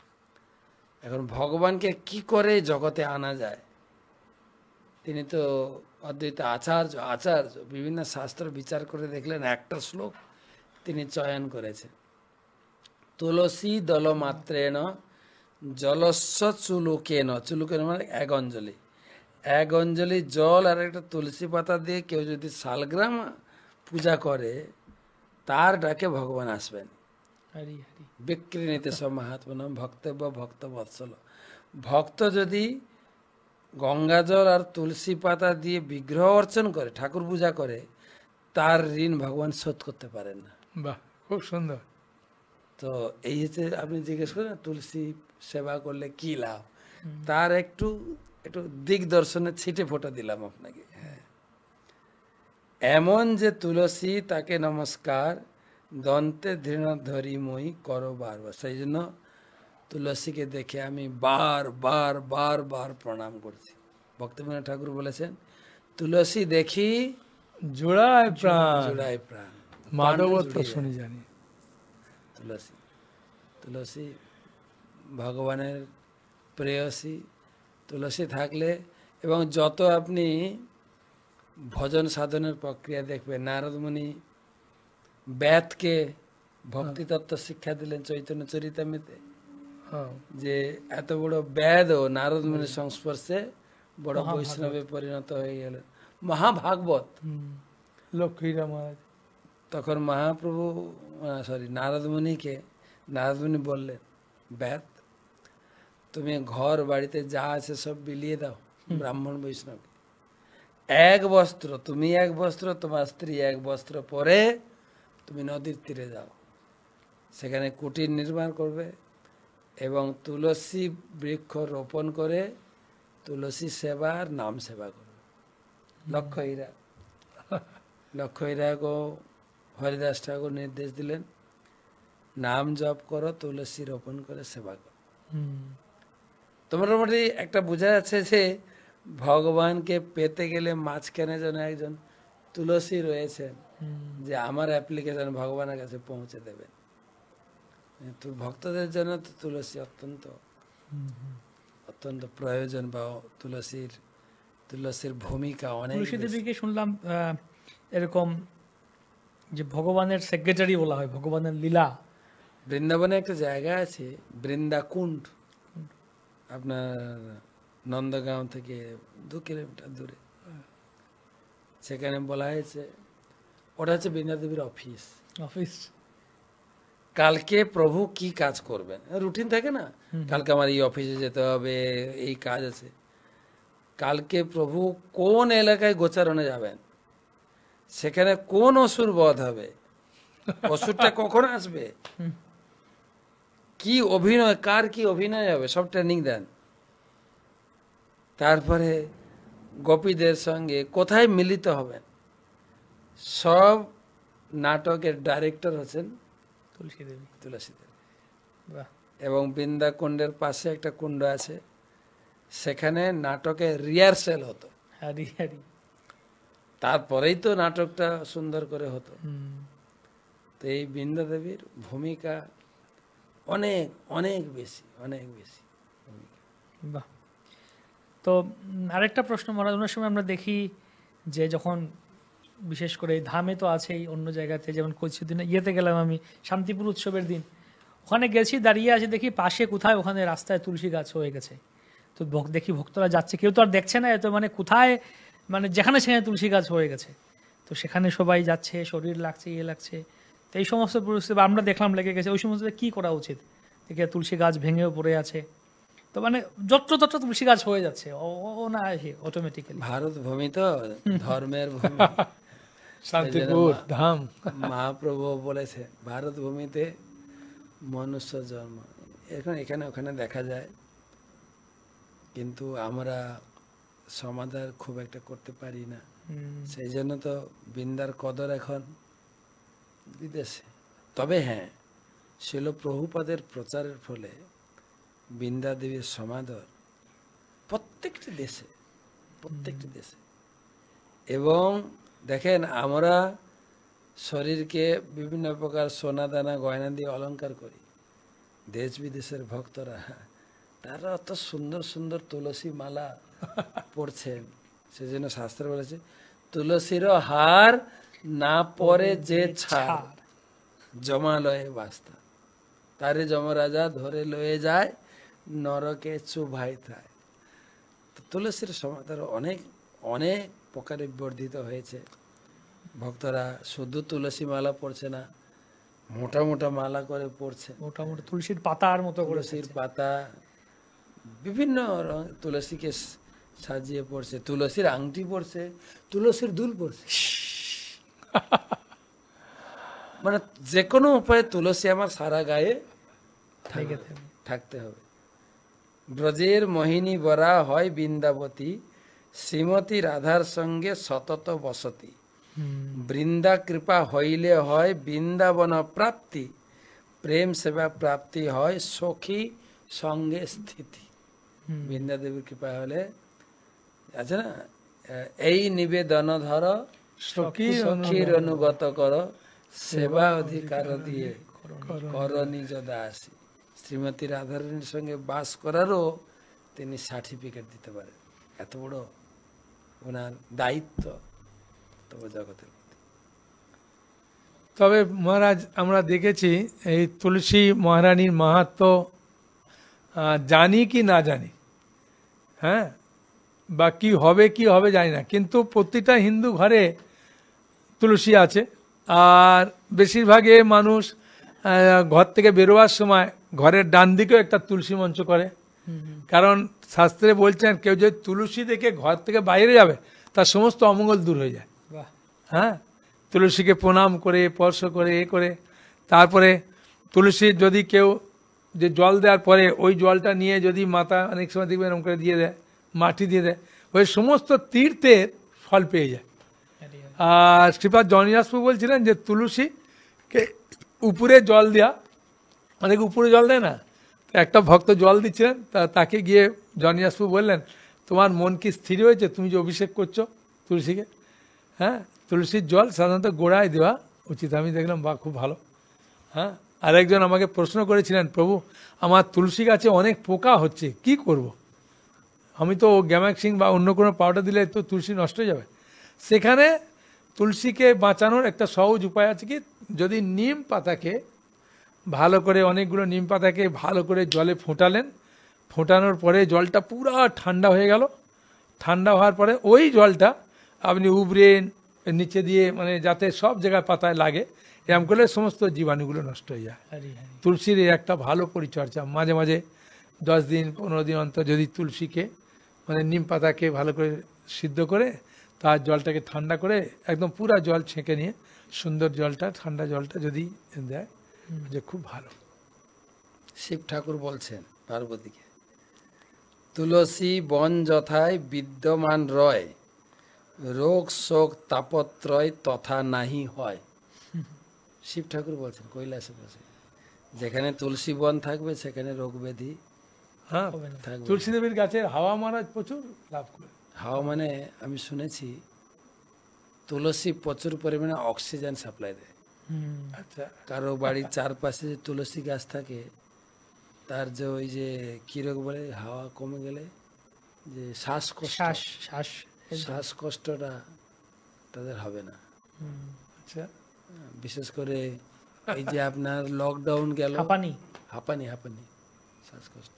এখন ভগবানকে কি করে জগতে আনা যায়? তিনি তো অদ্বৈত আচার্য বিভিন্ন শাস্ত্র বিচার করে দেখলেন একটা শ্লোক তিনি চয়ন করেছেন, তুলসী দল মাত্রেণ জলস্ব চুলুকেন, চুলুকেন মানে এক অঞ্জলি জল আর একটা তুলসী পাতা দিয়ে কেউ যদি শালগ্রাম পূজা করে তার ডাকে ভগবান আসবেন। হরি হরি। বিক্রিণীতে সব মহাত্মনম ভক্তব্য ভক্ত বৎসল, ভক্ত যদি গঙ্গাজল আর তুলসী পাতা দিয়ে বিগ্রহ অর্চন করে, ঠাকুর পূজা করে, তার ঋণ ভগবান শোধ করতে পারেন না। বাহ, খুব সুন্দর। তো এই হচ্ছে আপনি জিজ্ঞেস করেন তুলসী সেবা করলে কি লাভ, তার একটু দিগদর্শনের ছিটে ফোঁটা দিলাম আপনাকে। হ্যাঁ, এমন যে তুলসী তাকে নমস্কার, দন্তে দৃঢ় ধরি মই করো বারবার। সেই জন্য তুলসীকে দেখে আমি বার প্রণাম করছি। ভক্তিবিনোদ ঠাকুর বলেছেন, তুলসী দেখি জোড়ায় প্রাণ, জোড়ায় প্রাণ, মাধবত্ব শুনি জানি। তুলসী ভগবানের প্রেয়সী। তুলসী থাকলে, এবং যত আপনি ভজন সাধনের প্রক্রিয়া দেখবেন, নারদ মুনি বেদকে ভক্তিতত্ত্ব শিক্ষা দিলেন চৈতন্য চরিতামৃতে, যে এত বড় বেদও নারদ মুনির সংস্পর্শে বড় বৈষ্ণবে পরিণত হয়ে গেল, মহাভাগবত। লক্ষ্মীরা মহারাজ তখন মহাপ্রভু নারদ মুনি বললেন, বেদ তুমি ঘর বাড়িতে যা আছে সব বিলিয়ে দাও ব্রাহ্মণ বৈষ্ণবকে, এক বস্ত্র, তুমি এক বস্ত্র, তোমার স্ত্রী এক বস্ত্র পরে তুমি নদীর তীরে যাও, সেখানে কুটির নির্মাণ করবে এবং তুলসী বৃক্ষ রোপণ করে তুলসী সেবা আর নাম সেবা করবে। লক্ষ্য হীরাকেও হরিদাস ঠাকুর নির্দেশ দিলেন, নাম জপ করো, তুলসী রোপণ করে সেবা করো। তো মোটামুটি একটা বোঝা যাচ্ছে যে ভগবানকে পেতে গেলে মাঝখানে যেন একজন তুলসী রয়েছেন, যে আমার অ্যাপ্লিকেশন ভগবানের কাছে পৌঁছে দেবেন। তো ভক্তদের জন্য তো তুলসী অত্যন্ত প্রয়োজন, বা তুলসীর ভূমিকা অনেক। তুলসী দেবীকে শুনলাম এরকম যে ভগবানের সেক্রেটারি বলা হয়, ভগবানের লীলা। বৃন্দাবনে একটা জায়গা আছে বৃন্দাকুণ্ড, আপনার নন্দগাঁও থেকে 2 কিলোমিটার দূরে। সেখানে বলা হয়েছে ওটা হচ্ছে বৃন্দাদেবীর অফিস। কালকে প্রভু কি কাজ করবেন, রুটিন থাকে না, কালকে আমার এই অফিসে যেতে হবে, এই কাজ আছে। কালকে প্রভু কোন এলাকায় গোচারণে যাবেন, সেখানে কোন অসুর বধ হবে, অসুরটা কখন আসবে, কি অভিনয়, কার কি অভিনয় হবে, সব ট্রেনিং দেন। তারপরে গোপীদের সঙ্গে কোথায় মিলিত হবেন, সব নাটকের ডাইরেক্টর হচ্ছেন তুলসী দেবী। এবং বৃন্দাকুণ্ডের পাশে একটা কুণ্ড আছে, সেখানে নাটকের রিহার্সেল হতো, তারপরেই তো নাটকটা সুন্দর করে হতো। তো এই বৃন্দা দেবীর ভূমিকা অনেক অনেক বেশি, অনেক বেশি। বাহ। তো আরেকটা প্রশ্ন, মহারাজ, অনেক সময় আমরা দেখি যে যখন বিশেষ করে এই ধামে তো আছেই, অন্য জায়গাতে যেমন কিছুদিন ইয়েতে গেলাম আমি শান্তিপুর উৎসবের দিন, ওখানে গেছি, দাঁড়িয়ে আছে দেখি পাশে কোথায় ওখানে রাস্তায় তুলসী গাছ হয়ে গেছে। তো দেখি ভক্তরা যাচ্ছে, কেউ তো আর দেখছে না, এত মানে কোথায় মানে যেখানে সেখানে তুলসী গাছ হয়ে গেছে। তো সেখানে সবাই যাচ্ছে, শরীর লাগছে, ইয়ে লাগছে। তো এই সমস্ত পরিস্থিতি আমরা দেখলাম লেগে গেছে। ওই সমস্ত কি করা উচিত? দেখে তুলসী গাছ ভেঙেও পড়ে আছে। তো মানে যত্র তুলসী গাছ হয়ে যাচ্ছে না অটোমেটিক্যালি। ভারত ভূমি তো ধর্মের ভূমি। শান্তিপুর ধাম। মহাপ্রভু বলেছে ভারত ভূমিতে মনুষ্য জন্ম। এখন এখানে ওখানে দেখা যায়, কিন্তু আমরা সমাধান খুব একটা করতে পারি না। সেই জন্য তো বৃন্দার কদর এখন বিদেশে। তবে হ্যাঁ, শিল প্রভুপাদের প্রচারের ফলে বৃন্দা দেবীর সমাদর প্রত্যেকটি দেশে এবং দেখেন আমরা শরীরকে বিভিন্ন প্রকার সোনা দানা গয়না দিয়ে অলংকার করি, দেশ বিদেশের ভক্তরা তারা অত সুন্দর সুন্দর তুলসী মালা পড়ছেন। সেজন্য শাস্ত্র বলেছে তুলসীরও হার না পরে যে ছাড় জমালয়ে বাস্তা, তারে যমরাজা ধরে লয়ে যায় নরকে চুভাই থায়। তুলসীর সমাদর অনেক অনেক প্রকারে বর্ধিত হয়েছে। ভক্তরা শুধু তুলসী মালা পড়ছে না, মোটা মোটা মালা করে পড়ছে, মোটামুটি তুলসীর পাতার মতো করে, তুলসীর পাতা বিভিন্ন রং তুলসীকে সাজিয়ে পড়ছে, তুলসীর আংটি পড়ছে, তুলসীর দুল পড়ছে। মানে যে কোনো উপায়ে তুলসী আমার সারা গায়ে থাকতে হবে। ব্রজের মোহিনী বরা হয় বৃন্দাবতী, শ্রীমতী রাধার সঙ্গে সতত বসতি। বৃন্দা কৃপা হইলে হয় বৃন্দাবন প্রাপ্তি, প্রেম সেবা প্রাপ্তি হয় সখী সঙ্গে স্থিতি। বৃন্দা দেবীর কৃপা হলে আছে না, এই নিবেদন ধর সখীর অনুগত কর, সেবা অধিকার দিয়ে কর নিজ দাসী। শ্রীমতী রাধারানীর সঙ্গে বাস করারও তিনি সার্টিফিকেট দিতে পারেন, এত বড় ওনার দায়িত্ব তবে জগতের প্রতি। তবে মহারাজ আমরা দেখেছি এই তুলসী মহারানীর মাহাত্ম্য জানি কি না জানি, হ্যাঁ, বা কি হবে জানি না, কিন্তু প্রতিটা হিন্দু ঘরে তুলসী আছে। আর বেশিরভাগে মানুষ ঘর থেকে বেরোবার সময় ঘরের ডান দিকেও একটা তুলসী মঞ্চ করে, কারণ শাস্ত্রে বলছেন কেউ যদি তুলসী দেখে ঘর থেকে বাইরে যাবে তার সমস্ত অমঙ্গল দূর হয়ে যায়। হ্যাঁ, তুলসীকে প্রণাম করে স্পর্শ করে করে তারপরে তুলসীর যদি কেউ যে জল দেওয়ার পরে ওই জলটা নিয়ে যদি মাথা অনেক সময় দেখবেন এরকম করে দিয়ে দেয়, মাটি দিয়ে দেয়, ওই সমস্ত তীর্থের ফল পেয়ে যায়। আর শ্রীপাদ জনিদাসবাবু বলছিলেন যে তুলসীকে উপরে জল দেওয়া, অনেকে উপরে জল দেয় না, একটা ভক্ত জল দিচ্ছিলেন, তাকে গিয়ে জনিদাসবাবু বললেন তোমার মন কি স্থির হয়েছে, তুমি যে অভিষেক করছো তুলসীকে? হ্যাঁ, তুলসীর জল সাধারণত গোড়ায় দেওয়া উচিত। আমি দেখলাম বা খুব ভালো। হ্যাঁ, আরেকজন আমাকে প্রশ্ন করেছিলেন, প্রভু আমার তুলসী গাছে অনেক পোকা হচ্ছে, কি করব? আমি তো গ্যামাক্সিন বা অন্য কোনো পাউডার দিলে তো তুলসী নষ্ট হয়ে যাবে। সেখানে তুলসীকে বাঁচানোর একটা সহজ উপায় আছে কি, যদি নিম পাতাকে ভালো করে, অনেকগুলো নিম পাতাকে ভালো করে জলে ফোটালেন, ফোটানোর পরে জলটা পুরো ঠান্ডা হয়ে গেল, ঠান্ডা হওয়ার পরে ওই জলটা আপনি উবরে নিচে দিয়ে মানে যাতে সব জায়গায় পাতায় লাগে, এরকম করলে সমস্ত জীবাণুগুলো নষ্ট হয়ে যায়। তুলসীর একটা ভালো পরিচর্যা, মাঝে মাঝে 10 দিন 15 দিন অন্তর যদি তুলসীকে মানে নিম পাতাকে ভালো করে সিদ্ধ করে তার জলটাকে ঠান্ডা করে একদম পুরা জল ছেঁকে নিয়ে সুন্দর জলটা, ঠান্ডা জলটা যদি দেয় যে খুব ভালো। শিব ঠাকুর বলছেন পার্বতীকে, তুলসী বন যথায় বিদ্যমান রয়, রোগ শোক তাপত্রয় তথা নাহি হয়। শিব ঠাকুর বলছেন কৈলাসে বসে, যেখানে তুলসী বন থাকবে সেখানে রোগ ব্যাধি হ্যাঁ থাকবে। তুলসী দেবীর গাছের হাওয়া মহারাজ প্রচুর লাভ করে। হাওয়া মানে আমি শুনেছি তুলসী প্রচুর পরিমাণে অক্সিজেন সাপ্লাই দেয়। আচ্ছা, কারো বাড়ির চারপাশে যে তুলসী গাছ থাকে তার যে ওই যে কি রোগ বলে, হাওয়া কমে গেলে যে শ্বাসকষ্ট, শ্বাসকষ্টটা তাদের হবে না। আচ্ছা, বিশেষ করে এই যে আপনার লকডাউন গেল, হাঁপানি হাঁপানি শ্বাসকষ্ট,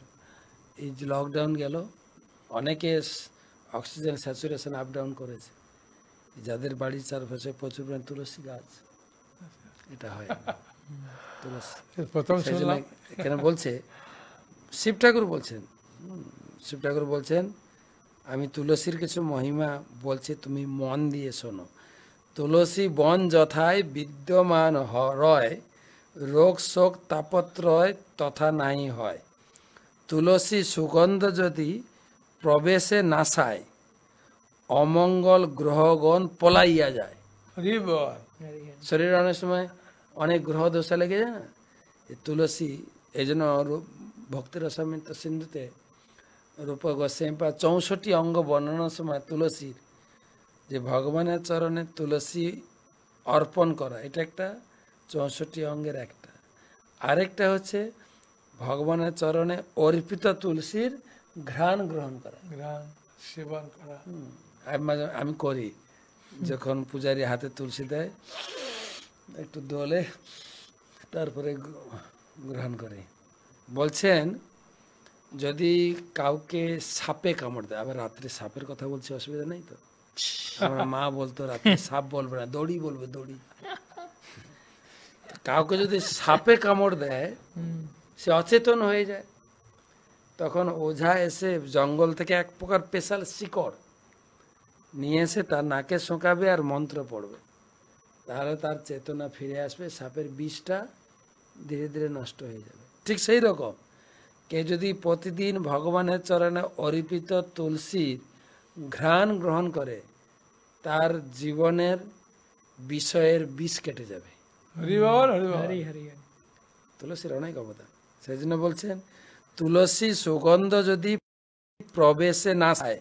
এই যে লকডাউন গেল, অনেকে অক্সিজেন স্যাচুরেশন আপ ডাউন করেছে। যাদের বাড়ির চারপাশে প্রচুর পরিমাণ তুলসী গাছ, এটা হয় তুলসী। প্রথম সেই জন্য শুনলাম। এখানে বলছে, শিব ঠাকুর বলছেন, শিব ঠাকুর বলছেন, আমি তুলসীর কিছু মহিমা বলছি, তুমি মন দিয়ে শোনো। তুলসী বন যথায় বিদ্যমান রয়, রোগ শোক তাপত্রয় তথা নাই হয়। তুলসী সুগন্ধ যদি প্রবেশে নাসায়, অমঙ্গল গ্রহগণ পলাইয়া যায়। হরি বল। শরীরে অনেক সময় অনেক গ্রহ দোষা লেগে যায় না, এই তুলসী, এই জন্য ভক্তি রসামৃত সিন্ধুতে রূপ গোস্বামী 64 অঙ্গ বর্ণনার সময় তুলসীর, যে ভগবানের চরণে তুলসী অর্পণ করা, এটা একটা 64 অঙ্গের একটা। আরেকটা হচ্ছে ভগবানের চরণে অর্পিত তুলসীর ঘ্রাণ গ্রহণ করা, গ্রাম সেবন করা। আমি করি, যখন পূজারি হাতে তুলসী দেয় একটু দোলে, তারপরে গ্রহণ করে। বলছেন যদি কাউকে সাপে কামড় দেয়, আবার রাত্রে সাপের কথা বলছি, অসুবিধা নেই তো? আমার মা বলতো রাত্রে সাপ বলবে না, দড়ি বলবে, দড়ি। কাউকে যদি সাপে কামড় দেয়, সে অচেতন হয়ে যায়, তখন ওঝা এসে জঙ্গল থেকে এক প্রকার স্পেশাল শিকড় নিয়ে এসে তার নাকে শোঁকাবে আর মন্ত্র পড়বে, তাহলে তার চেতনা ফিরে আসবে, সাপের বিষটা ধীরে ধীরে নষ্ট হয়ে যাবে। ঠিক সেই রকম কে যদি প্রতিদিন ভগবানের চরণে অর্পিত তুলসীর ঘ্রাণ গ্রহণ করে, তার জীবনের বিষয়ের বিষ কেটে যাবে। হরি বল, হরি বল। হরি হরি হরি। তুলসীর অনেক অবদান। সেই জন্য বলছেন তুলসী সুগন্ধ যদি প্রবেশে না যায়,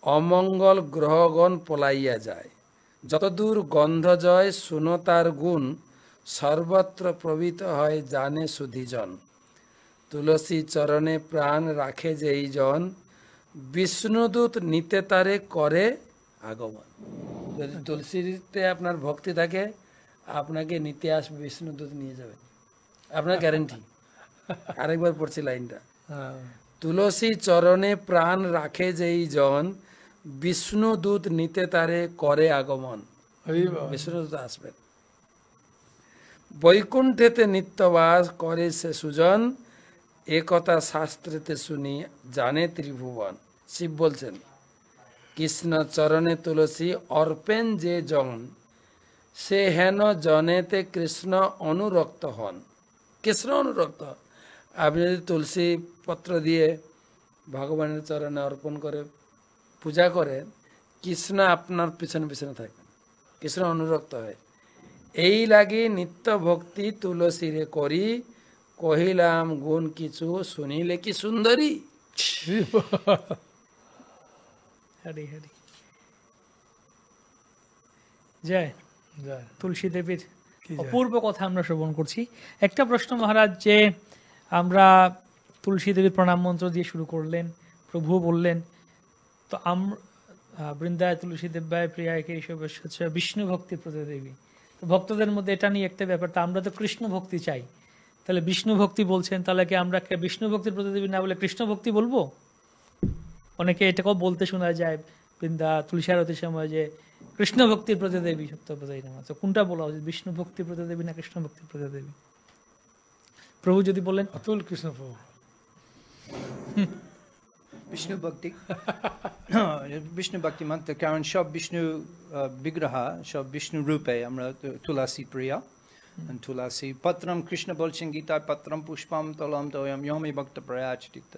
অমঙ্গল গ্রহগণ পলাইয়া যায়। যতদূর গন্ধ জয় শুনো তার গুণ, সর্বত্র প্রবৃত হয় জানে সুধীজন। তুলসী চরণে প্রাণ রাখে যেই জন, বিষ্ণুদূত নিতে তারে করে আগমন। যদি তুলসীতে আপনার ভক্তি থাকে, আপনাকে নিতে আসবে, বিষ্ণুদূত নিয়ে যাবে, আপনার গ্যারেন্টি। আরেকবার পড়ছি লাইনটা, হ্যাঁ। তুলসী চরণে প্রাণ রাখে যেই জন, বিষ্ণুদূত নিতে তারে করে আগমন। হরি বল। বিষ্ণুদূত আসবেন। বৈকুণ্ঠেতে নিত্যবাস করে সে সুজন, একথা শাস্ত্রেতে শুনি জানে ত্রিভুবন। শিব বলছেন কৃষ্ণ চরণে তুলসী অর্পেন যে জন, সে হেন জনেতে কৃষ্ণ অনুরক্ত হন। কৃষ্ণ অনুরক্ত। আপনি যদি তুলসী পত্র দিয়ে ভগবানের চরণে অর্পণ করে পূজা করেন, কৃষ্ণ আপনার পিছনে পিছনে থাকবেন, কৃষ্ণ অনুরক্ত হয়। এই লাগে নিত্য ভক্তি তুলসীরে করি, কহিলাম গুণ কিছু শুনিলে কি সুন্দরী। হরি হরি। জয় জয়। তুলসী দেবীর কি জয়। অপূর্ব কথা আমরা শ্রবণ করছি। একটা প্রশ্ন মহারাজ, যে আমরা তুলসী দেবীর প্রণাম মন্ত্র দিয়ে শুরু করলেন, প্রভু বললেন, তো বৃন্দায় তুলসী দেব্যায় প্রিয়ায় কেশব বিষ্ণু ভক্তির প্রতিদেবী, তো ভক্তদের মধ্যে এটা নিয়ে একটা ব্যাপার, তো আমরা তো কৃষ্ণ ভক্তি চাই, তাহলে বিষ্ণু ভক্তি বলছেন, তাহলে কি আমরা বিষ্ণু ভক্তির প্রতিদেবী না বলে কৃষ্ণ ভক্তি বলবো? অনেকে এটাকেও বলতে শোনা যায় বৃন্দা তুলসী আরতির সময়, যে কৃষ্ণ ভক্তির প্রতিদেবী সত্যপ্রদায়ী নামা। তো কোনটা বলা উচিত, বিষ্ণু ভক্তির প্রতিদেবী না কৃষ্ণ ভক্তির প্রতিদেবী? প্রভু যদি বলেন। অতুল কৃষ্ণ প্রভু। বিষ্ণু ভক্তি, বিষ্ণু ভক্তি মন্ত্র, কারণ সব বিষ্ণু বিগ্রহ, সব বিষ্ণু রূপে আমরা তুলসী প্রিয়। তুলসী পত্রম, কৃষ্ণ বলছেন গীতা, পত্রম পুষ্পম তলম তোয়ম ইয়মি ভক্ত প্রয়াচিত,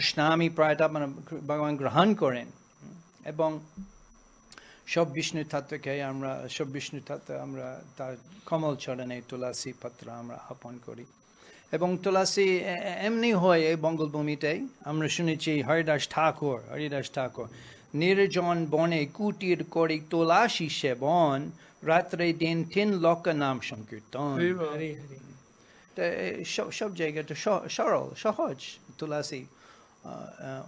স্নামি প্রায়টা মানে ভগবান গ্রহণ করেন। এবং সব বিষ্ণু তত্ত্বকে আমরা, সব বিষ্ণু তত্ত্ব আমরা তার কমল চরণে তুলসী পত্র আমরা অর্পণ করি। এবং তুলসী এমনি হয় এই বঙ্গলভূমিতে, আমরা শুনেছি হরিদাস ঠাকুর নির্জন বনে কুটির করি তুলসী সেবন, রাত্রে দিন 3 লক্ষ নাম সংকীর্তন। হরি হরি। সব জায়গাটা সরল সহজ, তুলসী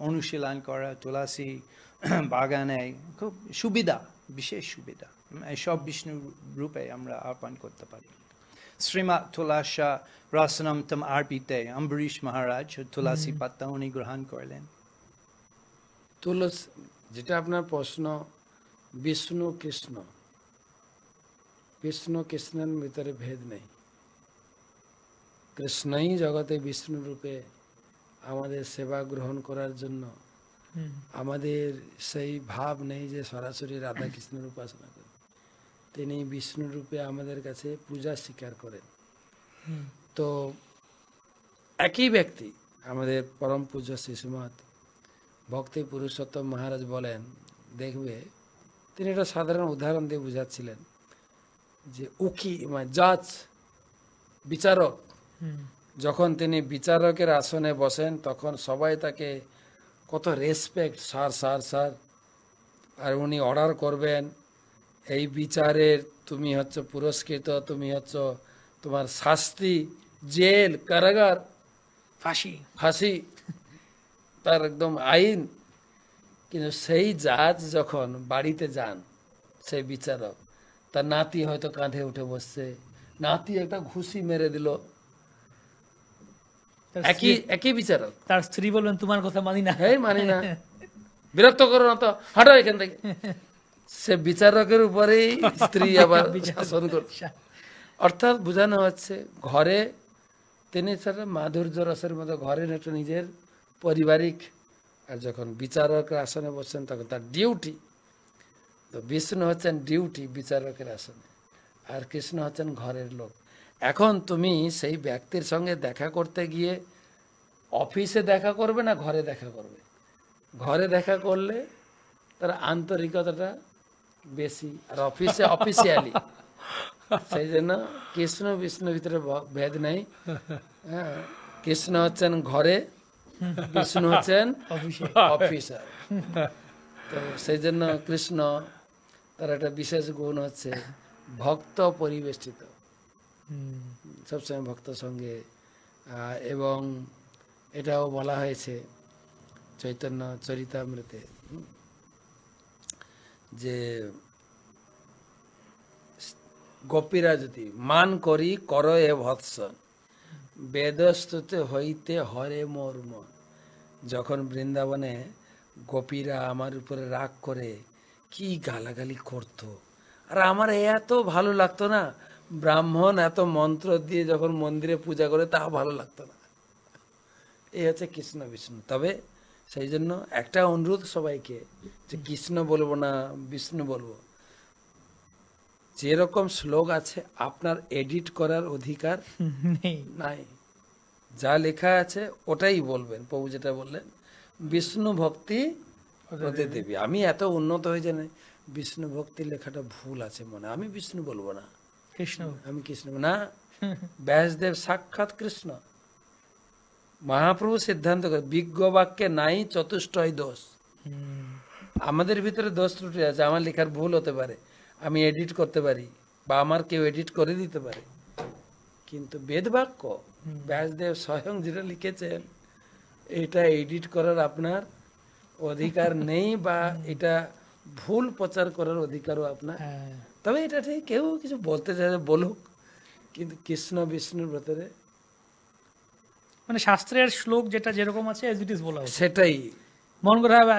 অনুশীলন করা, তুলসী বাগানে খুব সুবিধা। বিশেষ সুবিধা। সব বিষ্ণু রূপে আমরা আহ্বান করতে পারি। শ্রীমৎ তুলাসা রসনম তম আরপিতে অম্বরীশ মহারাজ তুলসী পাতা উনি গ্রহণ করলেন। তুলসী, যেটা আপনার প্রশ্ন, বিষ্ণু কৃষ্ণ, বিষ্ণু কৃষ্ণের ভিতরে ভেদ নেই। কৃষ্ণই জগতে বিষ্ণু রূপে আমাদের সেবা গ্রহণ করার জন্য, আমাদের সেই ভাব নেই যে সরাসরি রাধা কৃষ্ণের উপাসনা করি। তিনি বিষ্ণু রূপে আমাদের কাছে পূজা স্বীকার করেন। তো একই ব্যক্তি, আমাদের পরম পূজ্য শ্রীশ্রীমৎ ভক্তি পুরুষোত্তম মহারাজ বলেন, দেখবে তিনি একটা সাধারণ উদাহরণ দিয়ে বুঝাচ্ছিলেন যে উকিল মানে জাজ, বিচারক, যখন তিনি বিচারকের আসনে বসেন তখন সবাই তাকে কত রেসপেক্ট, স্যার স্যার স্যার, আর উনি অর্ডার করবেন এই বিচারের তুমি হচ্ছে পুরস্কৃত, তুমি হচ্ছে তোমার শাস্তি জেল, কারাগার, ফাঁসি, ফাঁসি, তার একদম আইন। কিন্তু সেই জাজ যখন বাড়িতে যান, সেই বিচারক, তার নাতি হয়তো কাঁধে উঠে বসছে, নাতি একটা ঘুষি মেরে দিল, একই বিচারক। তার স্ত্রী বলবেন তোমার কথা মানি না, হ্যাঁ মানি না, বিরক্ত করো না তো, হাঁটো এখান থেকে। সে বিচারকের উপরেই স্ত্রী আবার শাসন করছে। অর্থাৎ বোঝানো হচ্ছে ঘরে তিনি সেটা মাধুর্য রসের মতো ঘরে একটু নিজের পারিবারিক, আর যখন বিচারকের আসনে বসছেন তখন তার ডিউটি। তো বিষ্ণু হচ্ছেন ডিউটি বিচারকের আসনে, আর কৃষ্ণ হচ্ছেন ঘরের লোক। এখন তুমি সেই ব্যক্তির সঙ্গে দেখা করতে গিয়ে অফিসে দেখা করবে না ঘরে দেখা করবে? ঘরে দেখা করলে তার আন্তরিকতাটা বেশি, আর অফিসে অফিসিয়ালি। সেই জন্য কৃষ্ণ বিষ্ণুর ভিতরে ভেদ নেই। হ্যাঁ, কৃষ্ণ হচ্ছেন ঘরে, বিষ্ণু হচ্ছেন অফিসার। তো সেই জন্য কৃষ্ণ তার একটা বিশেষ গুণ হচ্ছে ভক্ত পরিবেষ্টিত, সবসময় ভক্ত সঙ্গে। এবং এটাও বলা হয়েছে চৈতন্য চরিতামৃতে যে গোপীরা যদি মান করি কর এ ভৎসন, বেদস্তুতে হইতে হরে মোর মন। যখন বৃন্দাবনে গোপীরা আমার উপরে রাগ করে কি গালাগালি করতো, আর আমার এত ভালো লাগতো না, ব্রাহ্মণ এত মন্ত্র দিয়ে যখন মন্দিরে পূজা করে তাও ভালো লাগতো না। এই হচ্ছে কৃষ্ণ বিষ্ণু। তবে সেই জন্য একটা অনুরোধ সবাইকে, যে কৃষ্ণ বলবো না বিষ্ণু বলবো, যেরকম শ্লোক আছে আপনার এডিট করার অধিকার নাই। যা লেখা আছে ওটাই বলবেন। প্রভু যেটা বললেন, বিষ্ণু ভক্তি হতে দেবী। আমি এত উন্নত হয়ে জানি বিষ্ণু ভক্তি লেখাটা ভুল আছে মনে, আমি বিষ্ণু বলবো না, কৃষ্ণ, আমি কৃষ্ণ না। ব্যাসদেব সাক্ষাৎ কৃষ্ণ। মহাপ্রভু সিদ্ধান্ত করে বিজ্ঞ বাক্যে নাই চতুষ্টয় দোষ। আমাদের ভিতরে দোষ ত্রুটি আছে, আমার লেখার ভুল হতে পারে, আমি এডিট করতে পারি, বা আমার কেউ এডিট করে দিতে পারে, কিন্তু বেদ বাক্য ব্যাসদেব স্বয়ং যেটা লিখেছেন এটা এডিট করার আপনার অধিকার নেই, বা এটা ভুল প্রচার করার অধিকারও আপনার। তবে এটা ঠিক কেউ কিছু বলতে চায় বলুক, কিন্তু কৃষ্ণ বিষ্ণুর ভেতরে মানে শাস্ত্রের শ্লোক যেটা যেরকম আছে এজ ইট ইজ বলা উচিত। সেটাই মন করা হবে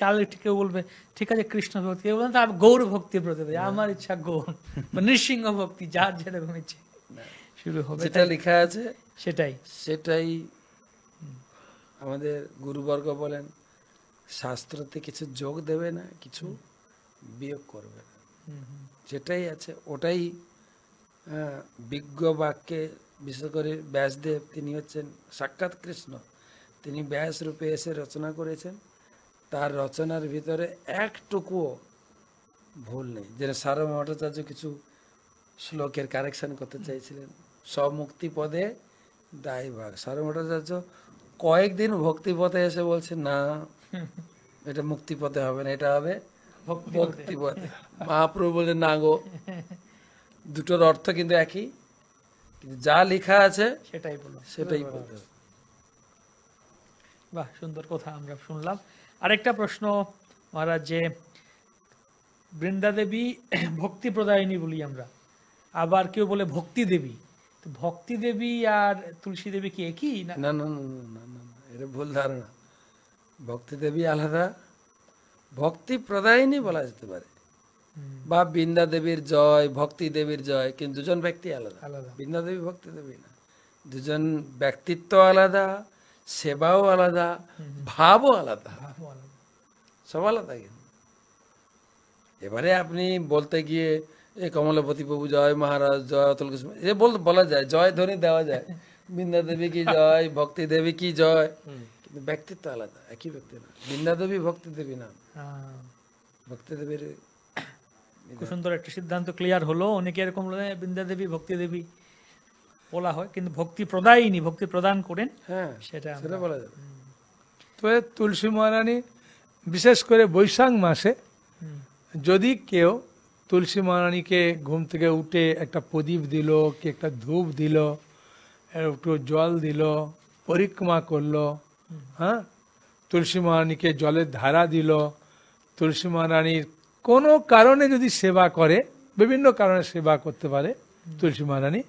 কাল কেউ বলবে ঠিক আছে কৃষ্ণ ভক্তি, কেউ বলবেন তার গৌর ভক্তির প্রতি আমার ইচ্ছা গৌর বা নৃসিংহ ভক্তি, যার যেরকম ইচ্ছে শুরু হবে, যেটা লেখা আছে সেটাই সেটাই। আমাদের গুরুবর্গ বলেন শাস্ত্রতে কিছু যোগ দেবে না, কিছু বিয়োগ করবে না, যেটাই আছে ওটাই। বিজ্ঞ বাক্যে বিশেষ করে ব্যাসদেব, তিনি হচ্ছেন সাক্ষাৎ কৃষ্ণ, তিনি ব্যাস রূপে এসে রচনা করেছেন, তার রচনার ভিতরে একটুকুও ভুল নেই। যেন সারম ভট্টাচার্য কিছু শ্লোকের কারেকশন করতে চাইছিলেন, স্বমুক্তি পদে দায় ভাগ। সারম ভট্টাচার্য কয়েকদিন ভক্তি পথে এসে বলছে না এটা মুক্তি পথে হবে না, এটা হবে ভক্তি পথে। মহাপ্রভু বলছেন না গো, দুটোর অর্থ কিন্তু একই, কিন্তু যা লেখা আছে সেটাই বলো, সেটাই বলতে হবে। বাহ, সুন্দর কথা আমরা শুনলাম। আরেকটা প্রশ্ন মহারাজ, যে বৃন্দা দেবী ভক্তি প্রদায়িনী বলি আমরা, আবার কেউ বলে ভক্তি দেবী। তো ভক্তি দেবী আর তুলসী দেবী কি একই না? না না না না না না, এটা ভুল ধারণা। ভক্তি দেবী আলাদা, ভক্তি প্রদায়িনী বলা যেতে পারে, বা বৃন্দা দেবীর জয়, ভক্তি দেবীর জয়, কিন্তু দুজন ব্যক্তি আলাদা। আলাদা। বৃন্দা দেবী ভক্তি দেবী না, দুজন ব্যক্তিত্ব আলাদা, সেবাও আলাদা, ভাবও আলাদা, সব আলাদা। কিন্তু এবারে আপনি বলতে গিয়ে এ কমলাপতি প্রভু জয়, মহারাজ জয়, অতুল কৃষ্ণ, এ বলা যায়, জয় ধ্বনি দেওয়া যায়, বৃন্দা দেবী কি জয়, ভক্তি দেবী কি জয়, কিন্তু ব্যক্তিত্ব আলাদা, একই ব্যক্তি না। বৃন্দা দেবী ভক্তি দেবী না, ভক্তি দেবীর খুব সুন্দর একটা সিদ্ধান্ত ক্লিয়ার হলো। অনেকে এরকম বলে বৃন্দা দেবী ভক্তি দেবী বলা হয়, কিন্তু ভক্তি প্রদায়িনী, ভক্তি প্রদান করেন, হ্যাঁ সেটা সেটা বলা যাবে। তো এ তুলসী মহারানী বিশেষ করে বৈশাখ মাসে যদি কেউ তুলসী মহারানীকে ঘুম থেকে উঠে একটা প্রদীপ দিল, কি একটা ধূপ দিল, একটু জল দিল, পরিক্রমা করলো, হ্যাঁ, তুলসী মহারানীকে জলের ধারা দিল, তুলসী মহারানীর কোনো কারণে যদি সেবা করে, বিভিন্ন কারণে সেবা করতে পারে তুলসী মহারানী,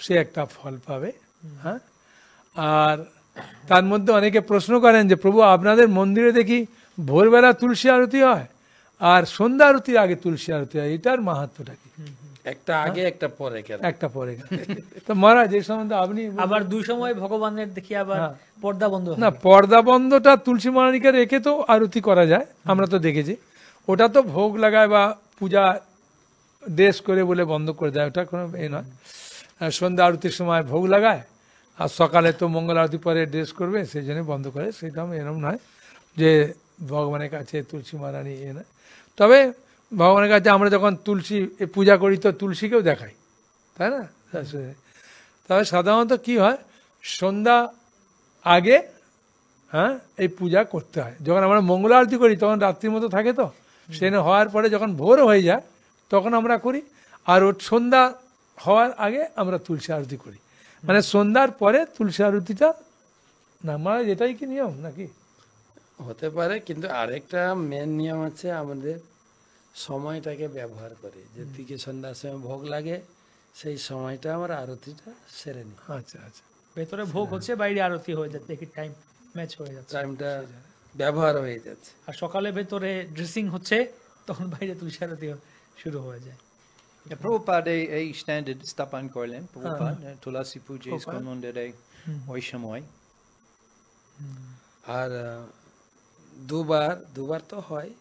সে একটা ফল পাবে। হ্যাঁ, আর তার মধ্যে অনেকে প্রশ্ন করেন যে প্রভু আপনাদের মন্দিরে দেখি ভোরবেলা তুলসী আরতি হয় আর সন্ধ্যা আরতির আগে তুলসী আরতি হয়, এটার মাহাত্ম্যটা কি? একটা আগে একটা পরে কেন? একটা পরে কেন? তো মহারাজ এই সম্বন্ধে আপনি আবার দুই সময় ভগবানের দেখি আবার পর্দা বন্ধ হয়। না, পর্দা বন্ধটা তুলসী মহারানীকে রেখে তো আরতি করা যায়, আমরা তো দেখেছি। ওটা তো ভোগ লাগায় বা পূজা ড্রেস করে বলে বন্ধ করে দেয়, ওটা কোনো এ নয়। সন্ধ্যা আরতির সময় ভোগ লাগায় আর সকালে তো মঙ্গল আরতি পরে ড্রেস করবে, সেই জন্য বন্ধ করে, সেটা এরকম নয় যে ভগবানের কাছে তুলসী মহারানী এ নয়। তবে ভগবানের কাছে আমরা যখন তুলসী পূজা করি তো তুলসীকেও দেখাই, তাই না? তবে সাধারণত কি হয়, সন্ধ্যা আগে, হ্যাঁ, এই পূজা করতে হয়। যখন আমরা মঙ্গল আরতি করি তখন রাত্রির মতো থাকে, তো সেখানে হওয়ার পরে যখন ভোর হয়ে যায় তখন আমরা করি, আর ওর সন্ধ্যা হওয়ার আগে আমরা তুলসী আরতি করি, মানে সন্ধ্যার পরে তুলসী আরতিটা না। মানে এটাই কি নিয়ম নাকি? হতে পারে, কিন্তু আরেকটা মেন নিয়ম আছে, আমাদের সময়টাকে ব্যবহার করে, যে দিকে সন্ধ্যার সময় ভোগ লাগে সেই সময়টা আমরা আরতিটা সেরে নিই। আচ্ছা আচ্ছা, ভেতরে ভোগ হচ্ছে, বাইরে আরতি হয়ে যাচ্ছে, দেখি টাইম ম্যাচ হয়ে যাচ্ছে, টাইমটা ব্যবহার হয়ে যাচ্ছে। আর সকালে ভেতরে ড্রেসিং হচ্ছে, তখন বাইরে তুলসী আরতি শুরু হয়ে যায়। প্রভুপাদ এই স্ট্যান্ডার্ড স্থাপন করলেন, প্রভুপাদ তুলসী পূজা ইস্কন মন্দিরে ওই সময়। আর দুবার তো হয়,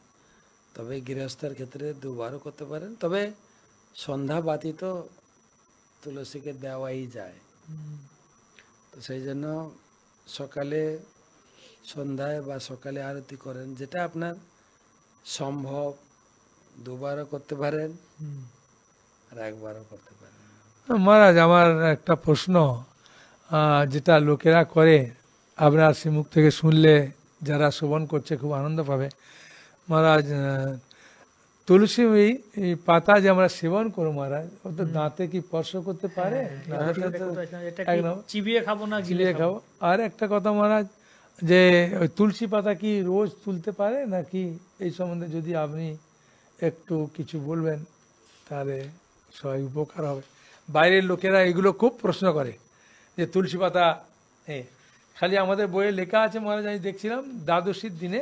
তবে গৃহস্থের ক্ষেত্রে দুবারও করতে পারেন, তবে সন্ধ্যা বাতি তো তুলসীকে দেওয়াই যায়, তো সেই জন্য সকালে সন্ধ্যায় বা সকালে আরতি করেন, যেটা আপনার সম্ভব। দুবারও করতে পারেন আর একবারও করতে পারেন। মহারাজ আমার একটা প্রশ্ন, যেটা লোকেরা করে, আপনার শ্রীমুখ থেকে শুনলে যারা শ্রবণ করছে খুব আনন্দ পাবে। মহারাজ, তুলসী এই পাতা যে আমরা সেবন করো মহারাজ, ও তো দাঁতে কি স্পর্শ করতে পারে? একদম চিবিয়ে খাবো না, চিবিয়ে খাবো। আর একটা কথা মহারাজ, যে ওই তুলসী পাতা কি রোজ তুলতে পারে নাকি? এই সম্বন্ধে যদি আপনি একটু কিছু বলবেন তাহলে সবাই উপকার হবে। বাইরের লোকেরা এগুলো খুব প্রশ্ন করে যে তুলসী পাতা খালি আমাদের বইয়ে লেখা আছে মহারাজ, আমি দেখছিলাম দ্বাদশীর দিনে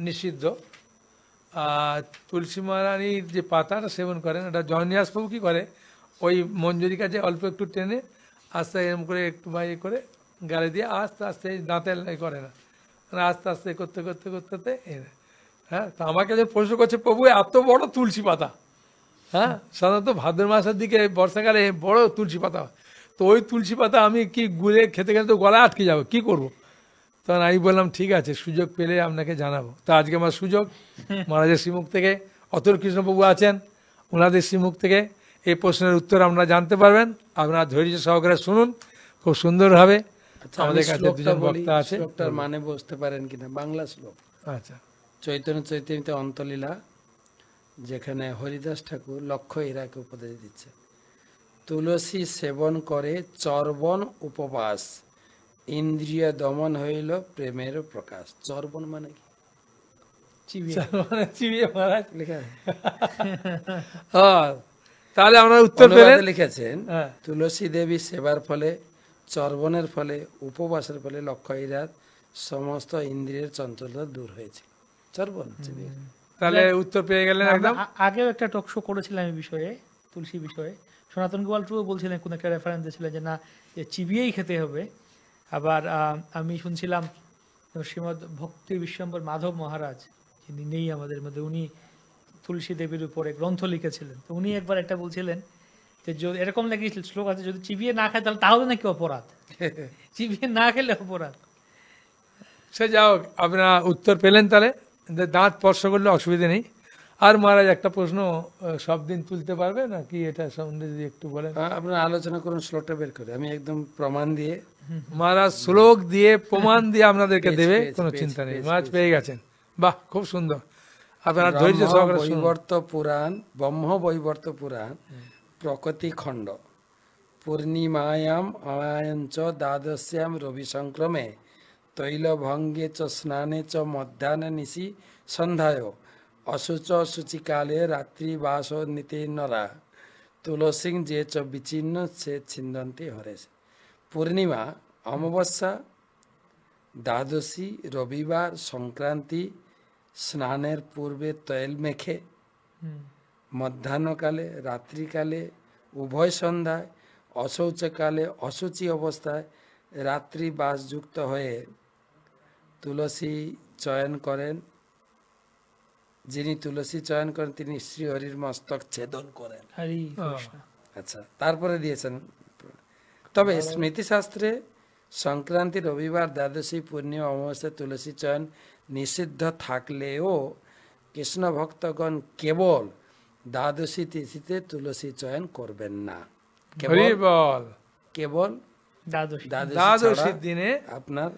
নিষিদ্ধ। আর তুলসী মহারানীর যে পাতাটা সেবন করেন, এটা জয়নিয়াস প্রভু কি করে, ওই মঞ্জুরি কাছে অল্প একটু টেনে আস্তে এরকম করে একটু বাইরে করে গালে দিয়ে আস্তে আস্তে দাঁতে করে না, মানে আস্তে আস্তে করতে করতে করতে করতে হ্যাঁ। তো আমাকে যে প্রশ্ন করছে, প্রভু এত বড় তুলসী পাতা, হ্যাঁ, সাধারণত ভাদ্র মাসের দিকে বর্ষাকালে বড় তুলসী পাতা, তো ওই তুলসী পাতা আমি কি গুলে খেতে খেতে তো গলা আটকে যাবো, কি করব? তখন আমি বললাম ঠিক আছে, সুযোগ পেলে আপনাকে জানাবো। তা আজকে আমার সুযোগ, মহারাজের শ্রীমুখ থেকে, অতুল কৃষ্ণপ্রভু আছেন, ওনাদের শ্রীমুখ থেকে এই প্রশ্নের উত্তর আপনারা জানতে পারবেন। আপনারা ধৈর্য সহকারে শুনুন, খুব সুন্দর হবে। আমাদের কাছে দুজন বক্তা আছে, শ্লোকটার মানে বুঝতে পারেন কিনা? বাংলা শ্লোক। আচ্ছা, চৈতন্য চৈতন্যতে অন্তলীলা, যেখানে হরিদাস ঠাকুর লক্ষ্য হীরাকে উপদেশ দিচ্ছে, তুলসী সেবন করে চর্বণ উপবাস, ইন্দ্রিয় দমন হইল প্রেমের প্রকাশ। চর্বণ মানে কি? চিবিয়ে। মানে চিবিয়ে মহারাজ। লেখা আছে। তাহলে আমরা উত্তর পেলেন। অনুবাদে লিখেছেন হ্যাঁ। তুলসী দেবী সেবার ফলে, চর্বণের ফলে, উপবাসের ফলে লক্ষ্মীরাত সমস্ত ইন্দ্রিয়ের চঞ্চলতা দূর হয়েছে। চর্বণ চিবিয়ে। তাহলে উত্তর পেয়ে গেলেন একদম। আগেও একটা টক শো করেছিলাম এই বিষয়ে, তুলসী বিষয়ে। সনাতন গোয়াল টুও বলছিলেন, কোন একটা রেফারেন্স দিয়েছিলেন যে না, যে চিবিয়েই খেতে হবে। আবার আমি শুনছিলাম শ্রীমদ ভক্তি বিশ্বম্বর মাধব মহারাজ, যিনি নেই আমাদের মধ্যে, উনি তুলসী দেবীর উপরে গ্রন্থ লিখেছিলেন। তো উনি একবার একটা বলছিলেন যে এরকম লেগেছিল শ্লোক আছে, যদি চিবিয়ে না খায় তাহলে নাকি অপরাধ, চিবিয়ে না খেলে অপরাধ। সে যাও, আপনারা উত্তর পেলেন। তাহলে দাঁত স্পর্শ করলে অসুবিধা নেই। আর মহারাজ একটা প্রশ্ন, সব দিন তুলতে পারবে না কি, এটা সম্বন্ধে যদি একটু বলেন। আপনারা আলোচনা করুন, শ্লোকটা বের করে আমি একদম প্রমাণ দিয়ে। মহারাজ শ্লোক দিয়ে প্রমাণ দিয়ে আপনাদেরকে দেবে, পেয়েছি, কোনো পেয়েছি, চিন্তা নেই। পেয়েছি, মহারাজ পেয়ে গেছেন, বাহ, খুব সুন্দর। আপনারা ধৈর্য সহকারে শুনুন। বৈবর্ত পুরাণ, ব্রহ্ম বৈবর্ত পুরাণ, প্রকৃতি খণ্ড, পূর্ণিমায়াম আয়াঞ্চ দ্বাদশ্যাম রবি সংক্রমে তৈলভঙ্গে চ স্নানে চ মধ্যাহ্নে নিশি সন্ধ্যায় অশুচ শুচিকালে রাত্রি বাস নিতে নরা তুলসী যে চ বিচ্ছিন্ন সে ছিন্দন্তি হরেছে। পূর্ণিমা, অমাবস্যা, দ্বাদশী, রবিবার, সংক্রান্তি, স্নানের পূর্বে তৈল মেখে, মধ্যাহ্নকালে, রাত্রিকালে, উভয় সন্ধ্যায়, অশৌচকালে, অশুচি অবস্থায় রাত্রি বাসযুক্ত হয়ে তুলসী চয়ন করেন। যিনি তুলসী চয়ন করেন তিনি শ্রীহরির মস্তক ছেদন করেন। হরি কৃষ্ণ। আচ্ছা, তারপরে দিয়েছেন। তবে স্মৃতিশাস্ত্রে সংক্রান্তি, রবিবার, দ্বাদশী, পূর্ণিমা, অমাবস্যা তুলসী চয়ন নিষিদ্ধ থাকলেও কৃষ্ণ ভক্তগণ কেবল দ্বাদশী তিথিতে তুলসী চয়ন করবেন না। হরি বল। কেবল দ্বাদশী। দ্বাদশীর দিনে আপনার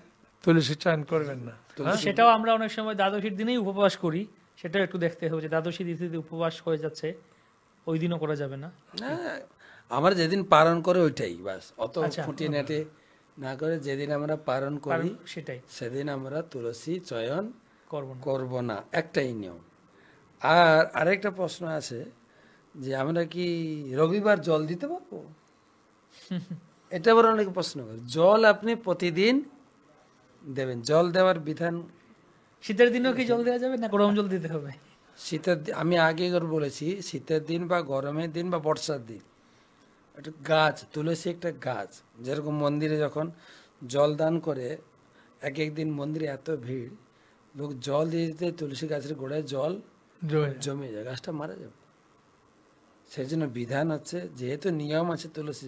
তুলসী চয়ন করবেন না। সেটাও আমরা অনেক সময় দ্বাদশীর দিনেই উপবাস করি, সেটাও একটু দেখতে হবে যে দ্বাদশী তিথিতে উপবাস হয়ে যাচ্ছে, ওই দিনও করা যাবে না। আমরা যেদিন পালন করে ওইটাই বাস, অত আচ্ছা। খুঁটিনাটি না করে যেদিন আমরা পালন করি সেটাই সেদিন আমরা তুলসী চয়ন করবো না। করব না, একটাই নিয়ম। আর আরেকটা প্রশ্ন আছে যে আমরা কি রবিবার জল দিতে পারবো? এটা আবার অনেকে প্রশ্ন করে। জল আপনি প্রতিদিন দেবেন, জল দেওয়ার বিধান। শীতের দিনেও কি জল দেওয়া যাবে না গরম জল দিতে হবে? আমি আগে বলেছি, শীতের দিন বা গরমের দিন বা বর্ষার দিন একটা গাছ, তুলসী একটা গাছ, যেরকম মন্দিরে যখন জল দান করে এক একদিন মন্দিরে এত ভিড়, লোক জল দিয়ে দিতে তুলসী গাছের গোড়ায় জল জমে যায়, গাছটা মারা যাবে। সেই জন্য বিধান হচ্ছে, যেহেতু নিয়ম আছে তুলসী,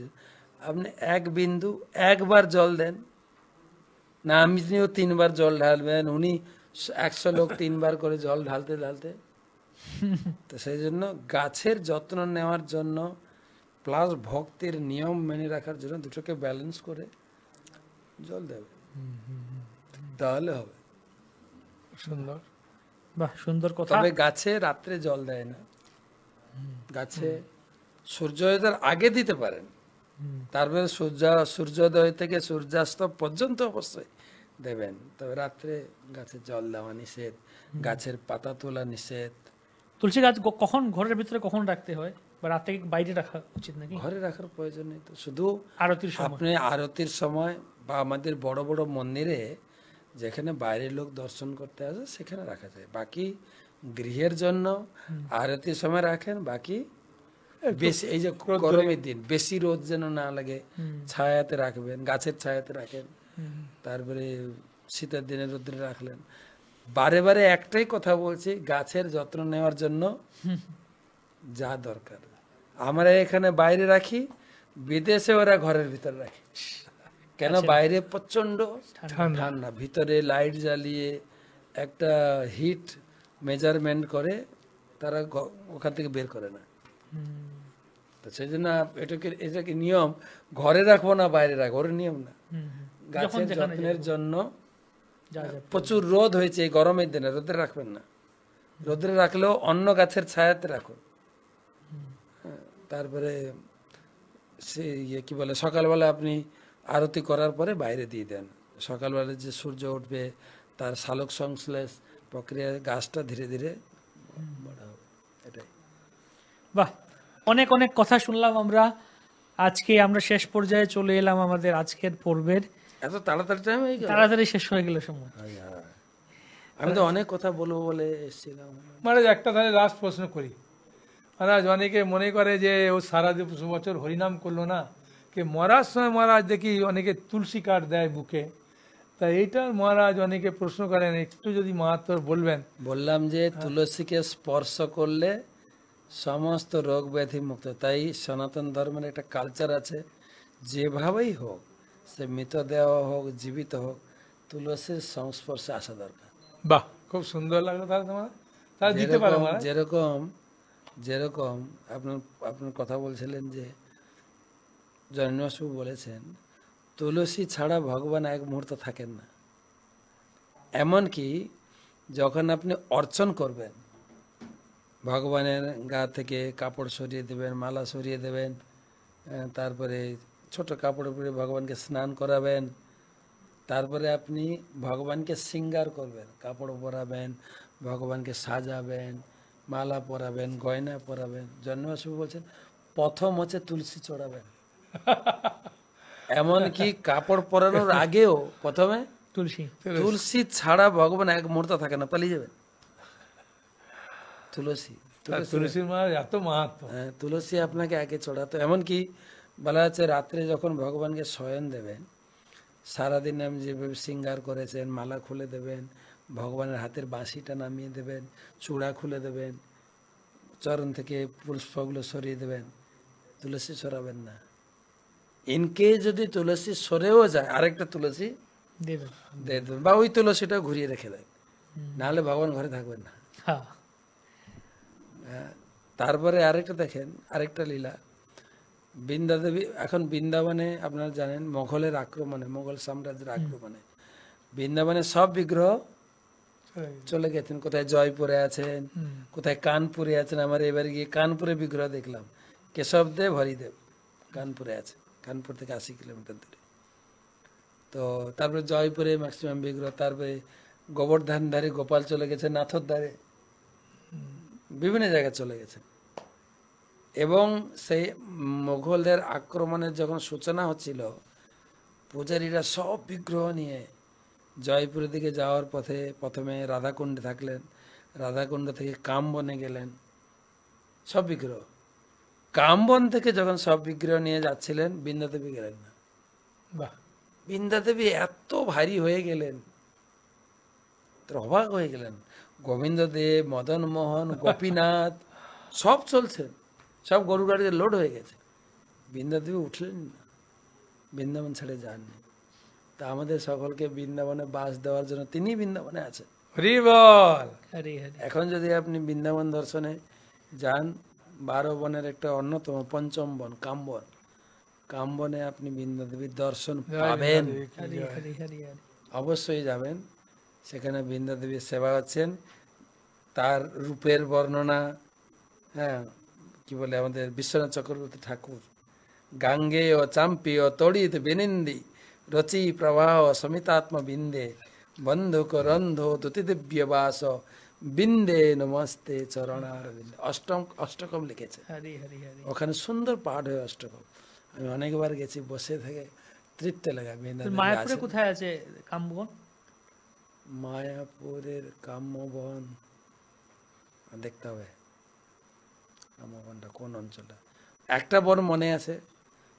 আপনি এক বিন্দু একবার জল দেন না, আপনিও 3 বার জল ঢালবেন, উনি 100 লোক 3 বার করে জল ঢালতে ঢালতে। তো সেই জন্য গাছের যত্ন নেওয়ার জন্য প্লাস ভক্তির নিয়ম মেনে রাখার জন্য দুটোকে ব্যালেন্স করে জল দেবে, তাহলে হবে। সুন্দর, বাহ, সুন্দর কথা। তবে গাছে রাত্রে জল দেয় না, গাছে সূর্যোদয়ের আগে দিতে পারেন, তারপরে সূর্যোদয় থেকে সূর্যাস্ত পর্যন্ত অবশ্যই দেবেন। তবে রাত্রে গাছে জল দেওয়া নিষেধ, গাছের পাতা তোলা নিষেধ। তুলসী গাছ কখন ঘরের ভিতরে কখন রাখতে হয়, বা রাত থেকে বাইরে রাখা উচিত নাকি? ঘরে রাখার প্রয়োজন নেই তো, শুধু আরতির সময়। আপনি আরতির সময় বা আমাদের বড় বড় মন্দিরে যেখানে বাইরের লোক দর্শন করতে আসে সেখানে রাখা যায়। বাকি গৃহের জন্য আরতির সময় রাখেন, বাকি বেশি এই যে গরমের দিন বেশি রোদ যেন না লাগে ছায়াতে রাখবেন, গাছের ছায়াতে রাখেন। তারপরে শীতের দিনে রোদ্রে রাখলেন। বারে বারে একটাই কথা বলছি, গাছের যত্ন নেওয়ার জন্য যা দরকার আমরা এখানে বাইরে রাখি, বিদেশে ওরা ঘরের ভিতরে রাখে। কেন? বাইরে প্রচন্ড ঠান্ডা, ভিতরে লাইট জ্বালিয়ে একটা হিট মেজারমেন্ট করে তারা ওখান থেকে বের করে না। তো সেই জন্য এটাকে নিয়ম, ঘরে রাখবো না বাইরে রাখবো, ওর নিয়ম না। গাছের যত্নের জন্য প্রচুর রোদ হয়েছে এই গরমের দিনে, রোদে রাখবেন না। রোদে রাখলেও অন্য গাছের ছায়াতে রাখুন। তারপরে সে কি বলে, সকালবেলা আপনি আরতি করার পরে বাইরে দিয়ে দেন। সকালবেলা যে সূর্য উঠবে তার শালক সংশ্লেষ প্রক্রিয়া গাছটা ধীরে ধীরে বড় হবে, এটাই। বাহ, অনেক অনেক কথা শুনলাম আমরা। আজকে আমরা শেষ পর্যায়ে চলে এলাম আমাদের আজকের পর্বের। এত তাড়াতাড়ি টাইম হয়ে গেল? তাড়াতাড়ি শেষ হয়ে গেল সময়। আমি তো অনেক কথা বলবো বলে এসেছিলাম। মহারাজ একটা তাহলে লাস্ট প্রশ্ন করি। মহারাজ অনেকে মনে করে যে ও সারা বছর হরিনাম করলো না, কে মরার সময় মহারাজ দেখি অনেকে তুলসী কাঠ দেয় বুকে, তা এইটা মহারাজ অনেকে প্রশ্ন করেন, একটু যদি মাহাত্ম বলবেন। বললাম যে তুলসীকে স্পর্শ করলে সমস্ত রোগ ব্যাধি মুক্ত। তাই সনাতন ধর্মের একটা কালচার আছে, যেভাবেই হোক, সে মৃতদেহ হোক জীবিত হোক, তুলসীর সংস্পর্শে আসা দরকার। বাহ, খুব সুন্দর লাগলো। তাহলে তোমার তাহলে দিতে পারো মহারাজ। যেরকম যেরকম আপনার আপনার কথা বলছিলেন যে জন্মাষ্টমী বলেছেন, তুলসী ছাড়া ভগবান এক মুহূর্ত থাকেন না। এমনকি যখন আপনি অর্চন করবেন, ভগবানের গা থেকে কাপড় সরিয়ে দেবেন, মালা সরিয়ে দেবেন, তারপরে ছোট কাপড় পরে ভগবানকে স্নান করাবেন, তারপরে আপনি ভগবানকে শৃঙ্গার করবেন, কাপড় পরাবেন, ভগবানকে সাজাবেন, মালা পরাবেন, গয়না পরাবেন। জন্মাষ্টমী বলছেন প্রথম হচ্ছে তুলসী চড়াবেন। এমনকি কাপড় পরানোর আগেও প্রথমে তুলসী। তুলসী ছাড়া ভগবান এক মুহূর্ত থাকে না, পালিয়ে যাবেন। তুলসী তুলসীর মহারাজ এত মাহাত্ম। হ্যাঁ, তুলসী আপনাকে আগে চড়াতে। এমনকি বলা হচ্ছে রাত্রে যখন ভগবানকে শয়ন দেবেন, সারাদিন আপনি যেভাবে শৃঙ্গার করেছেন, মালা খুলে দেবেন, ভগবানের হাতের বাঁশিটা নামিয়ে দেবেন, চূড়া খুলে দেবেন, চরণ থেকে পুষ্পগুলো সরিয়ে দেবেন, তুলসী সরাবেন না। ইনকে যদি তুলসী সরেও যায়, আরেকটা তুলসী দেবেন, দিয়ে দেবেন, বা ওই তুলসীটা ঘুরিয়ে রেখে দেন, নাহলে ভগবান ঘরে থাকবেন না। হ্যাঁ। তারপরে আরেকটা দেখেন, আরেকটা লীলা, বৃন্দা দেবী এখন বৃন্দাবনে আপনারা জানেন মোগলের আক্রমণে, মোগল সাম্রাজ্যের আক্রমণে বৃন্দাবনে সব বিগ্রহ চলে গেছেন। কোথায় জয়পুরে আছেন, কোথায় কানপুরে আছেন। আমার এবারে গিয়ে কানপুরে বিগ্রহ দেখলাম, কেশবদেব হরিদেব কানপুরে আছে, কানপুর থেকে 80 কিলোমিটার দূরে। তো তারপরে জয়পুরে ম্যাক্সিমাম বিগ্রহ, তারপরে গোবর্ধনধারী গোপাল চলে গেছে, নাথর দ্বারে, বিভিন্ন জায়গায় চলে গেছে। এবং সেই মোগলদের আক্রমণের যখন সূচনা হচ্ছিল, পূজারীরা সব বিগ্রহ নিয়ে জয়পুরের দিকে যাওয়ার পথে প্রথমে রাধাকুণ্ডে থাকলেন, রাধাকুণ্ড থেকে কামবনে গেলেন, সব বিগ্রহ। কামবন থেকে যখন সব বিগ্রহ নিয়ে যাচ্ছিলেন, বৃন্দাদেবী গেলেন না। বাহ, বৃন্দাদেবী এত ভারী হয়ে গেলেন, অবাক হয়ে গেলেন। গোবিন্দদেব, মদন মোহন, গোপীনাথ সব চলছেন, সব গরু গাড়িতে লোড হয়ে গেছে, বৃন্দাদেবী উঠলেন না, বৃন্দাবন ছেড়ে যাননি। তা আমাদের সকলকে বৃন্দাবনে বাস দেওয়ার জন্য তিনি বৃন্দাবনে আছেন। হরি বল। হরি হরি। এখন যদি আপনি বৃন্দাবন দর্শনে যান, 12 বনের একটা অন্যতম পঞ্চম বন কামবন, কামবনে আপনি বৃন্দাদেবীর দর্শন পাবেন। হরি হরি হরি হরি। অবশ্যই যাবেন, সেখানে বৃন্দাদেবীর সেবা হচ্ছেন, তার রূপের বর্ণনা। হ্যাঁ, কি বলে আমাদের বিশ্বনাথ চক্রবর্তী ঠাকুর, গাঙ্গে ও চাম্পি ও তড়িৎ বিনিন্দি রচি প্রবাহ সমিতাত্ম বিন্দে বন্ধুক রন্ধ দুতি দিব্য বাস বিন্দে নমস্তে চরণার বিন্দে। অষ্টকম লিখেছে, হরি হরি হরি। ওখানে সুন্দর পাঠ হয় অষ্টকম। আমি অনেকবার গেছি, বসে থেকে তৃপ্তি লাগে। মায়াপুরে কোথায় আছে কামবন? মায়াপুরের কাম্যবন দেখতে হবে, কাম্যবনটা কোন অঞ্চলে। একটা বন মনে আছে,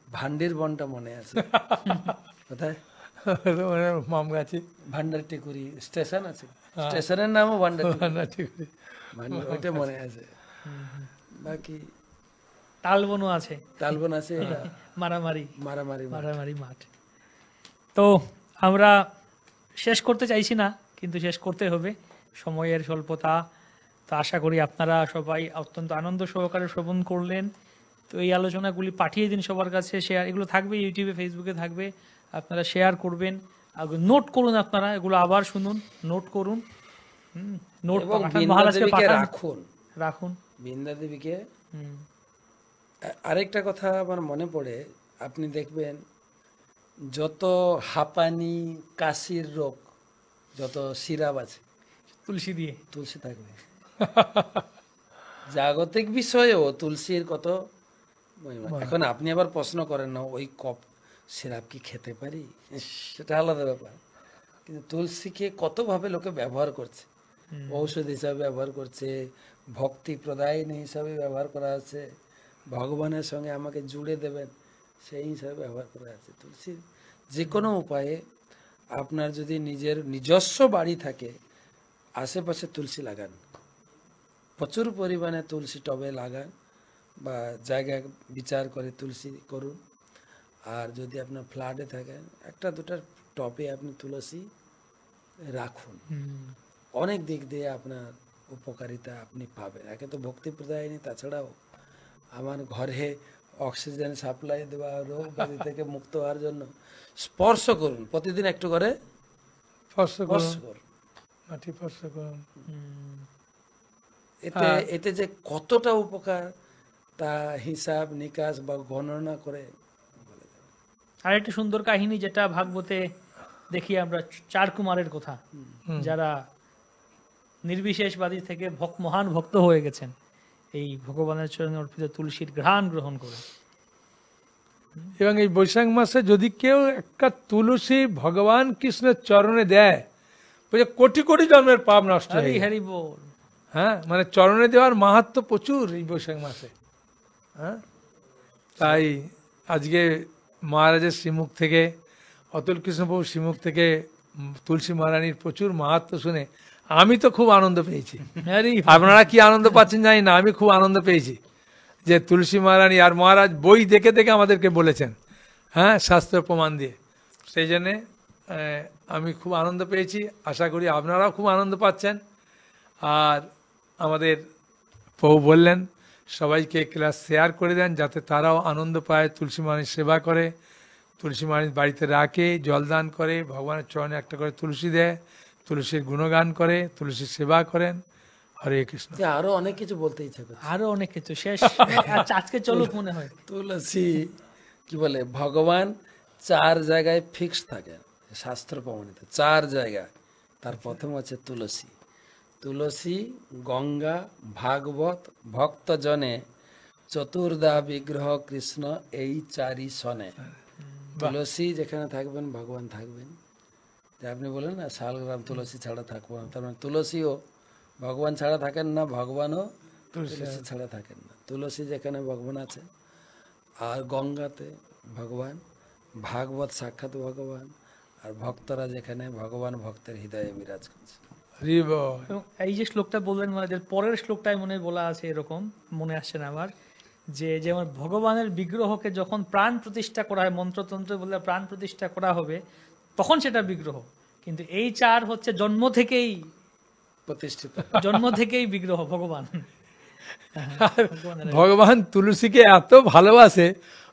ভান্ডির বনটা মনে আছে। কোথায়? মামগাছি ভান্ডারটিকুরি স্টেশন আছে, স্টেশনের নামও ভান্ডারটিকুরি, ওইটা মনে আছে। বাকি তালবনও আছে, তালবন আছে, এটা মারামারি মারামারি মারামারি মাঠ। তো আমরা শেষ করতে চাইছি না, কিন্তু শেষ করতে হবে, সময়ের স্বল্পতা। তো আশা করি আপনারা সবাই অত্যন্ত আনন্দ সহকারে শ্রবণ করলেন। তো এই আলোচনাগুলি পাঠিয়ে দিন সবার কাছে, শেয়ার, এগুলো থাকবে ইউটিউবে, ফেসবুকে থাকবে, আপনারা শেয়ার করবেন, নোট করুন, আপনারা এগুলো আবার শুনুন, নোট করুন, নোট রাখুন রাখুন বৃন্দাদেবীকে। আরেকটা কথা আমার মনে পড়ে, আপনি দেখবেন যত হাঁপানি কাশির রোগ, যত সিরাপ আছে, তুলসী দিয়ে। তুলসী থাকবে। জাগতিক বিষয়েও তুলসীর কত মহিমা। এখন আপনি আবার প্রশ্ন করেন না ওই কপ সিরাপ কি খেতে পারি, সেটা আলাদা ব্যাপার। কিন্তু তুলসীকে কতভাবে লোকে ব্যবহার করছে, ঔষধ হিসাবে ব্যবহার করছে, ভক্তি প্রদায়িনী হিসাবে ব্যবহার করা আছে, ভগবানের সঙ্গে আমাকে জুড়ে দেবেন সেই হিসাবে ব্যবহার করা আছে। তুলসীর যে কোনো উপায়ে আপনার যদি নিজস্ব বাড়ি থাকে, আশেপাশে তুলসী লাগান, প্রচুর পরিমাণে তুলসী টবে লাগান বা জায়গা বিচার করে তুলসী করুন। আর যদি আপনার ফ্ল্যাটে থাকেন, একটা দুটা টবে আপনি তুলসী রাখুন। অনেক দিক দিয়ে আপনার উপকারিতা আপনি পাবেন। একে তো ভক্তি প্রদায়িনী, তাছাড়াও আমার ঘরে অক্সিজেন সাপ্লাই দেওয়া, রোগ ব্যাধি থেকে মুক্ত হওয়ার জন্য স্পর্শ করুন, প্রতিদিন একটু করে স্পর্শ স্পর্শ করুন, করুন। মাটি স্পর্শ করুন। এতে যে কতটা উপকার তা হিসাব নিকাশ বা গণনা করে। আর একটা সুন্দর কাহিনী যেটা ভাগবতে দেখি আমরা, চার কুমারের কথা, যারা নির্বিশেষবাদী থেকে মহান ভক্ত হয়ে গেছেন এই ভগবানের চরণে অর্পিত তুলসীর ঘ্রাণ গ্রহণ করে। এবং এই বৈশাখ মাসে যদি কেউ একটা তুলসী ভগবান কৃষ্ণের চরণে দেয়, বলছে কোটি কোটি জন্মের পাপ নষ্ট হয়ে হরি যায়। হরি বল। হ্যাঁ, মানে চরণে দেওয়ার মাহাত্ম্য প্রচুর এই বৈশাখ মাসে। হ্যাঁ, তাই আজকে মহারাজের শ্রীমুখ থেকে, অতুল কৃষ্ণপ্রভুর শ্রীমুখ থেকে তুলসী মহারানীর প্রচুর মাহাত্ম্য শুনে আমি তো খুব আনন্দ পেয়েছি। আপনারা কি আনন্দ পাচ্ছেন জানি না, আমি খুব আনন্দ পেয়েছি যে তুলসী মহারানী, আর মহারাজ বই দেখে দেখে আমাদেরকে বলেছেন, হ্যাঁ, শাস্ত্র প্রমাণ দিয়ে। সেই জন্যে আমি খুব আনন্দ পেয়েছি, আশা করি আপনারাও খুব আনন্দ পাচ্ছেন। আর আমাদের প্রভু বললেন সবাইকে ক্লাস শেয়ার করে দেন, যাতে তারাও আনন্দ পায়, তুলসী মহারানীর সেবা করে, তুলসী মহারানীর বাড়িতে রাখে, জলদান করে, ভগবানের চরণে একটা করে তুলসী দেয়, তুলসীর গুণগান করে, তুলসীর সেবা করেন। হরে কৃষ্ণ। আরো অনেক কিছু বলতে ইচ্ছা করছে, আরো অনেক কিছু শেষ আজকে চলুক মনে হয়। তুলসী কি বলে, ভগবান 4 জায়গায় ফিক্স থাকেন, শাস্ত্র প্রমাণিত 4 জায়গায়। তার প্রথম হচ্ছে তুলসী। তুলসী, গঙ্গা, ভাগবত, ভক্তজনে, চতুর্দা বিগ্রহ কৃষ্ণ, এই 4ই সনে। তুলসী যেখানে থাকবেন ভগবান থাকবেন। যে আপনি বলেন না শালগ্রাম তুলসী ছাড়া থাকবো না, তার মানে তুলসীও ভগবান ছাড়া থাকেন না, ভগবানও তুলসী ছাড়া থাকেন না। তুলসী যেখানে ভগবান আছে, আর গঙ্গাতে ভগবান, ভাগবত সাক্ষাৎ ভগবান, আর ভক্তরা যেখানে, ভগবান ভক্তের হৃদয়ে বিরাজ করছে। এবং এই যে শ্লোকটা বললেন, মানে পরের শ্লোকটায় মনে বলা আছে, এরকম মনে আসছে না আমার, যে যেমন ভগবানের বিগ্রহকে যখন প্রাণ প্রতিষ্ঠা করা হয়, মন্ত্রতন্ত্র বলে প্রাণ প্রতিষ্ঠা করা হবে, তখন সেটা বিগ্রহ। কিন্তু এই 4 হচ্ছে জন্ম থেকেই প্রতিষ্ঠিত, জন্ম থেকেই বিগ্রহ ভগবান। ভগবান তুলসীকে এত ভালোবাসে,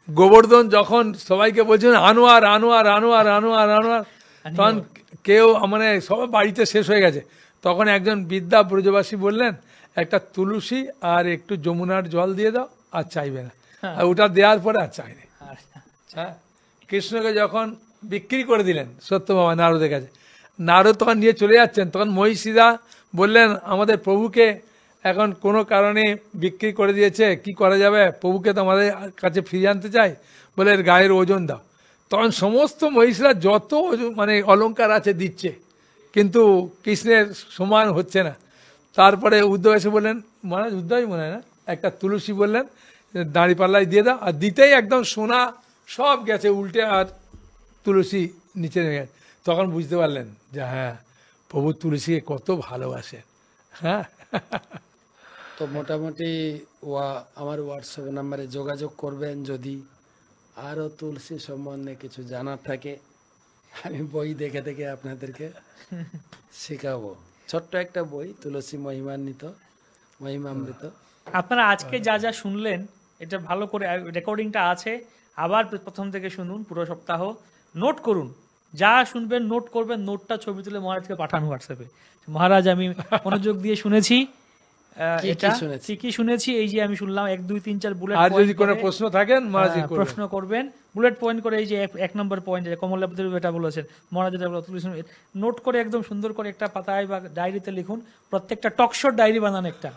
গোবর্ধন যখন সবাইকে বলছেন আনোয়ার আনোয়ার আনোয়ার আনোয়ার আনোয়ার, তখন কেউ মানে সব বাড়িতে শেষ হয়ে গেছে, তখন একজন বিদ্যা ব্রজবাসী বললেন একটা তুলসী আর একটু যমুনার জল দিয়ে দাও, আর চাইবে না। আর ওটা দেওয়ার পরে আর চাইনি। হ্যাঁ, কৃষ্ণকে যখন বিক্রি করে দিলেন সত্যভামা নারদের কাছে, নারদ তখন নিয়ে চলে যাচ্ছেন, তখন মহিষীরা বললেন আমাদের প্রভুকে এখন কোনো কারণে বিক্রি করে দিয়েছে, কি করা যাবে, প্রভুকে তো আমাদের কাছে ফিরিয়ে আনতে চাই, বলে এর গায়ের ওজন দাও। তখন সমস্ত মহিষীরা যত মানে অলংকার আছে দিচ্ছে, কিন্তু কৃষ্ণের সমান হচ্ছে না। তারপরে উদ্ধব এসে বললেন, মহারাজ উদ্ধবই মনে হয় না, একটা তুলসী বললেন দাঁড়ি পাল্লায় দিয়ে দাও, আর দিতেই একদম সোনা সব গেছে উল্টে, আর তুলসী নিচে নেমে গেছে। তখন বুঝতে পারলেন যে হ্যাঁ, প্রভু তুলসীকে কত ভালোবাসেন। হ্যাঁ, তো মোটামুটি আমার হোয়াটসঅ্যাপ নাম্বারে যোগাযোগ করবেন যদি আরও তুলসী সম্বন্ধে কিছু জানার থাকে। আমি বই দেখে দেখে আপনাদেরকে শেখাবো। ছোট্ট একটা বই, তুলসী মহিমামৃত। আপনারা আজকে যা যা শুনলেন, এটা ভালো করে রেকর্ডিংটা আছে, আবার প্রথম থেকে শুনুন পুরো সপ্তাহ, নোট করুন, যা শুনবেন নোট করবেন, নোটটা ছবি তুলে মহারাজকে পাঠান হোয়াটসঅ্যাপে, মহারাজ আমি মনোযোগ দিয়ে শুনেছি, কি এটা শুনেছি? কি শুনেছি এই যে আমি শুনলাম 1 2 3 4 বুলেট আর যদি কোনো প্রশ্ন থাকেন মহারাজ প্রশ্ন করবেন, বুলেট পয়েন্ট করে এই যে 1 নম্বর পয়েন্ট যে কমলাপতি এটা বলেছেন, মহারাজ এটা বলেছেন, নোট করে একদম সুন্দর করে একটা পাতায় বা ডায়েরিতে লিখুন, প্রত্যেকটা টকশোর ডায়েরি বানান একটা,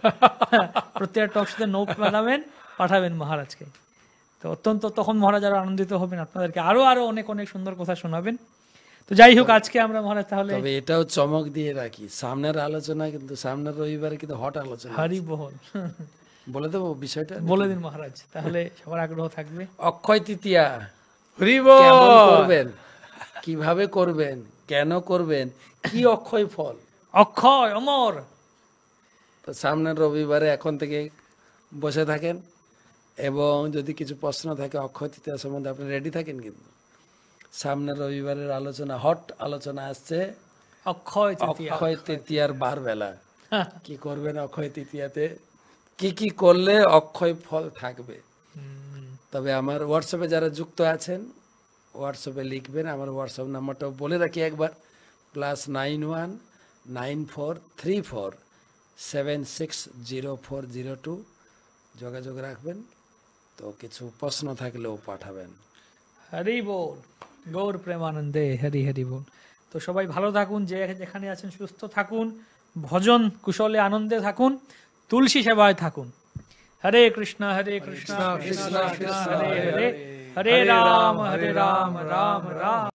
প্রত্যেকটা টকশোতে নোট বানাবেন, পাঠাবেন মহারাজকে। তো অত্যন্ত তখন মহারাজ আরো আনন্দিত হবেন, আপনাদেরকে আরো আরো অনেক অনেক সুন্দর কথা শোনাবেন। তো যাই হোক, আজকে আমরা মহারাজ তাহলে তবে এটাও চমক দিয়ে রাখি, সামনের আলোচনা কিন্তু সামনের রবিবারে কিন্তু হট আলোচনা হারি বহল বলে দেবো বিষয়টা। বলে দিন মহারাজ, তাহলে সবার আগ্রহ থাকবে। অক্ষয় তৃতীয়া হরিব কেমন করবেন, কিভাবে করবেন, কেন করবেন, কি অক্ষয় ফল, অক্ষয় অমর। তো সামনের রবিবারে এখন থেকে বসে থাকেন, এবং যদি কিছু প্রশ্ন থাকে অক্ষয় তৃতীয়া সম্বন্ধে আপনি রেডি থাকেন। কিন্তু সামনের রবিবারের আলোচনা, হট আলোচনা আসছে অক্ষয় তৃতীয়া। অক্ষয় তৃতীয়ার বার বেলা কি করবেন, অক্ষয় তৃতীয়াতে কি কি করলে অক্ষয় ফল থাকবে। তবে আমার হোয়াটসঅ্যাপে যারা যুক্ত আছেন হোয়াটসঅ্যাপে লিখবেন, আমার হোয়াটসঅ্যাপ নাম্বারটাও বলে রাখি একবার, +91 9434 760402 যোগাযোগ রাখবেন। তো কিছু প্রশ্ন থাকলেও পাঠাবেন। হরি বল, গৌর প্রেমানন্দে, হরি হরি বল। তো সবাই ভালো থাকুন, যে যেখানে আছেন সুস্থ থাকুন, ভজন কুশলে আনন্দে থাকুন, তুলসী সেবায় থাকুন। হরে কৃষ্ণ কৃষ্ণ কৃষ্ণ হরে হরে, হরে রাম রাম রাম।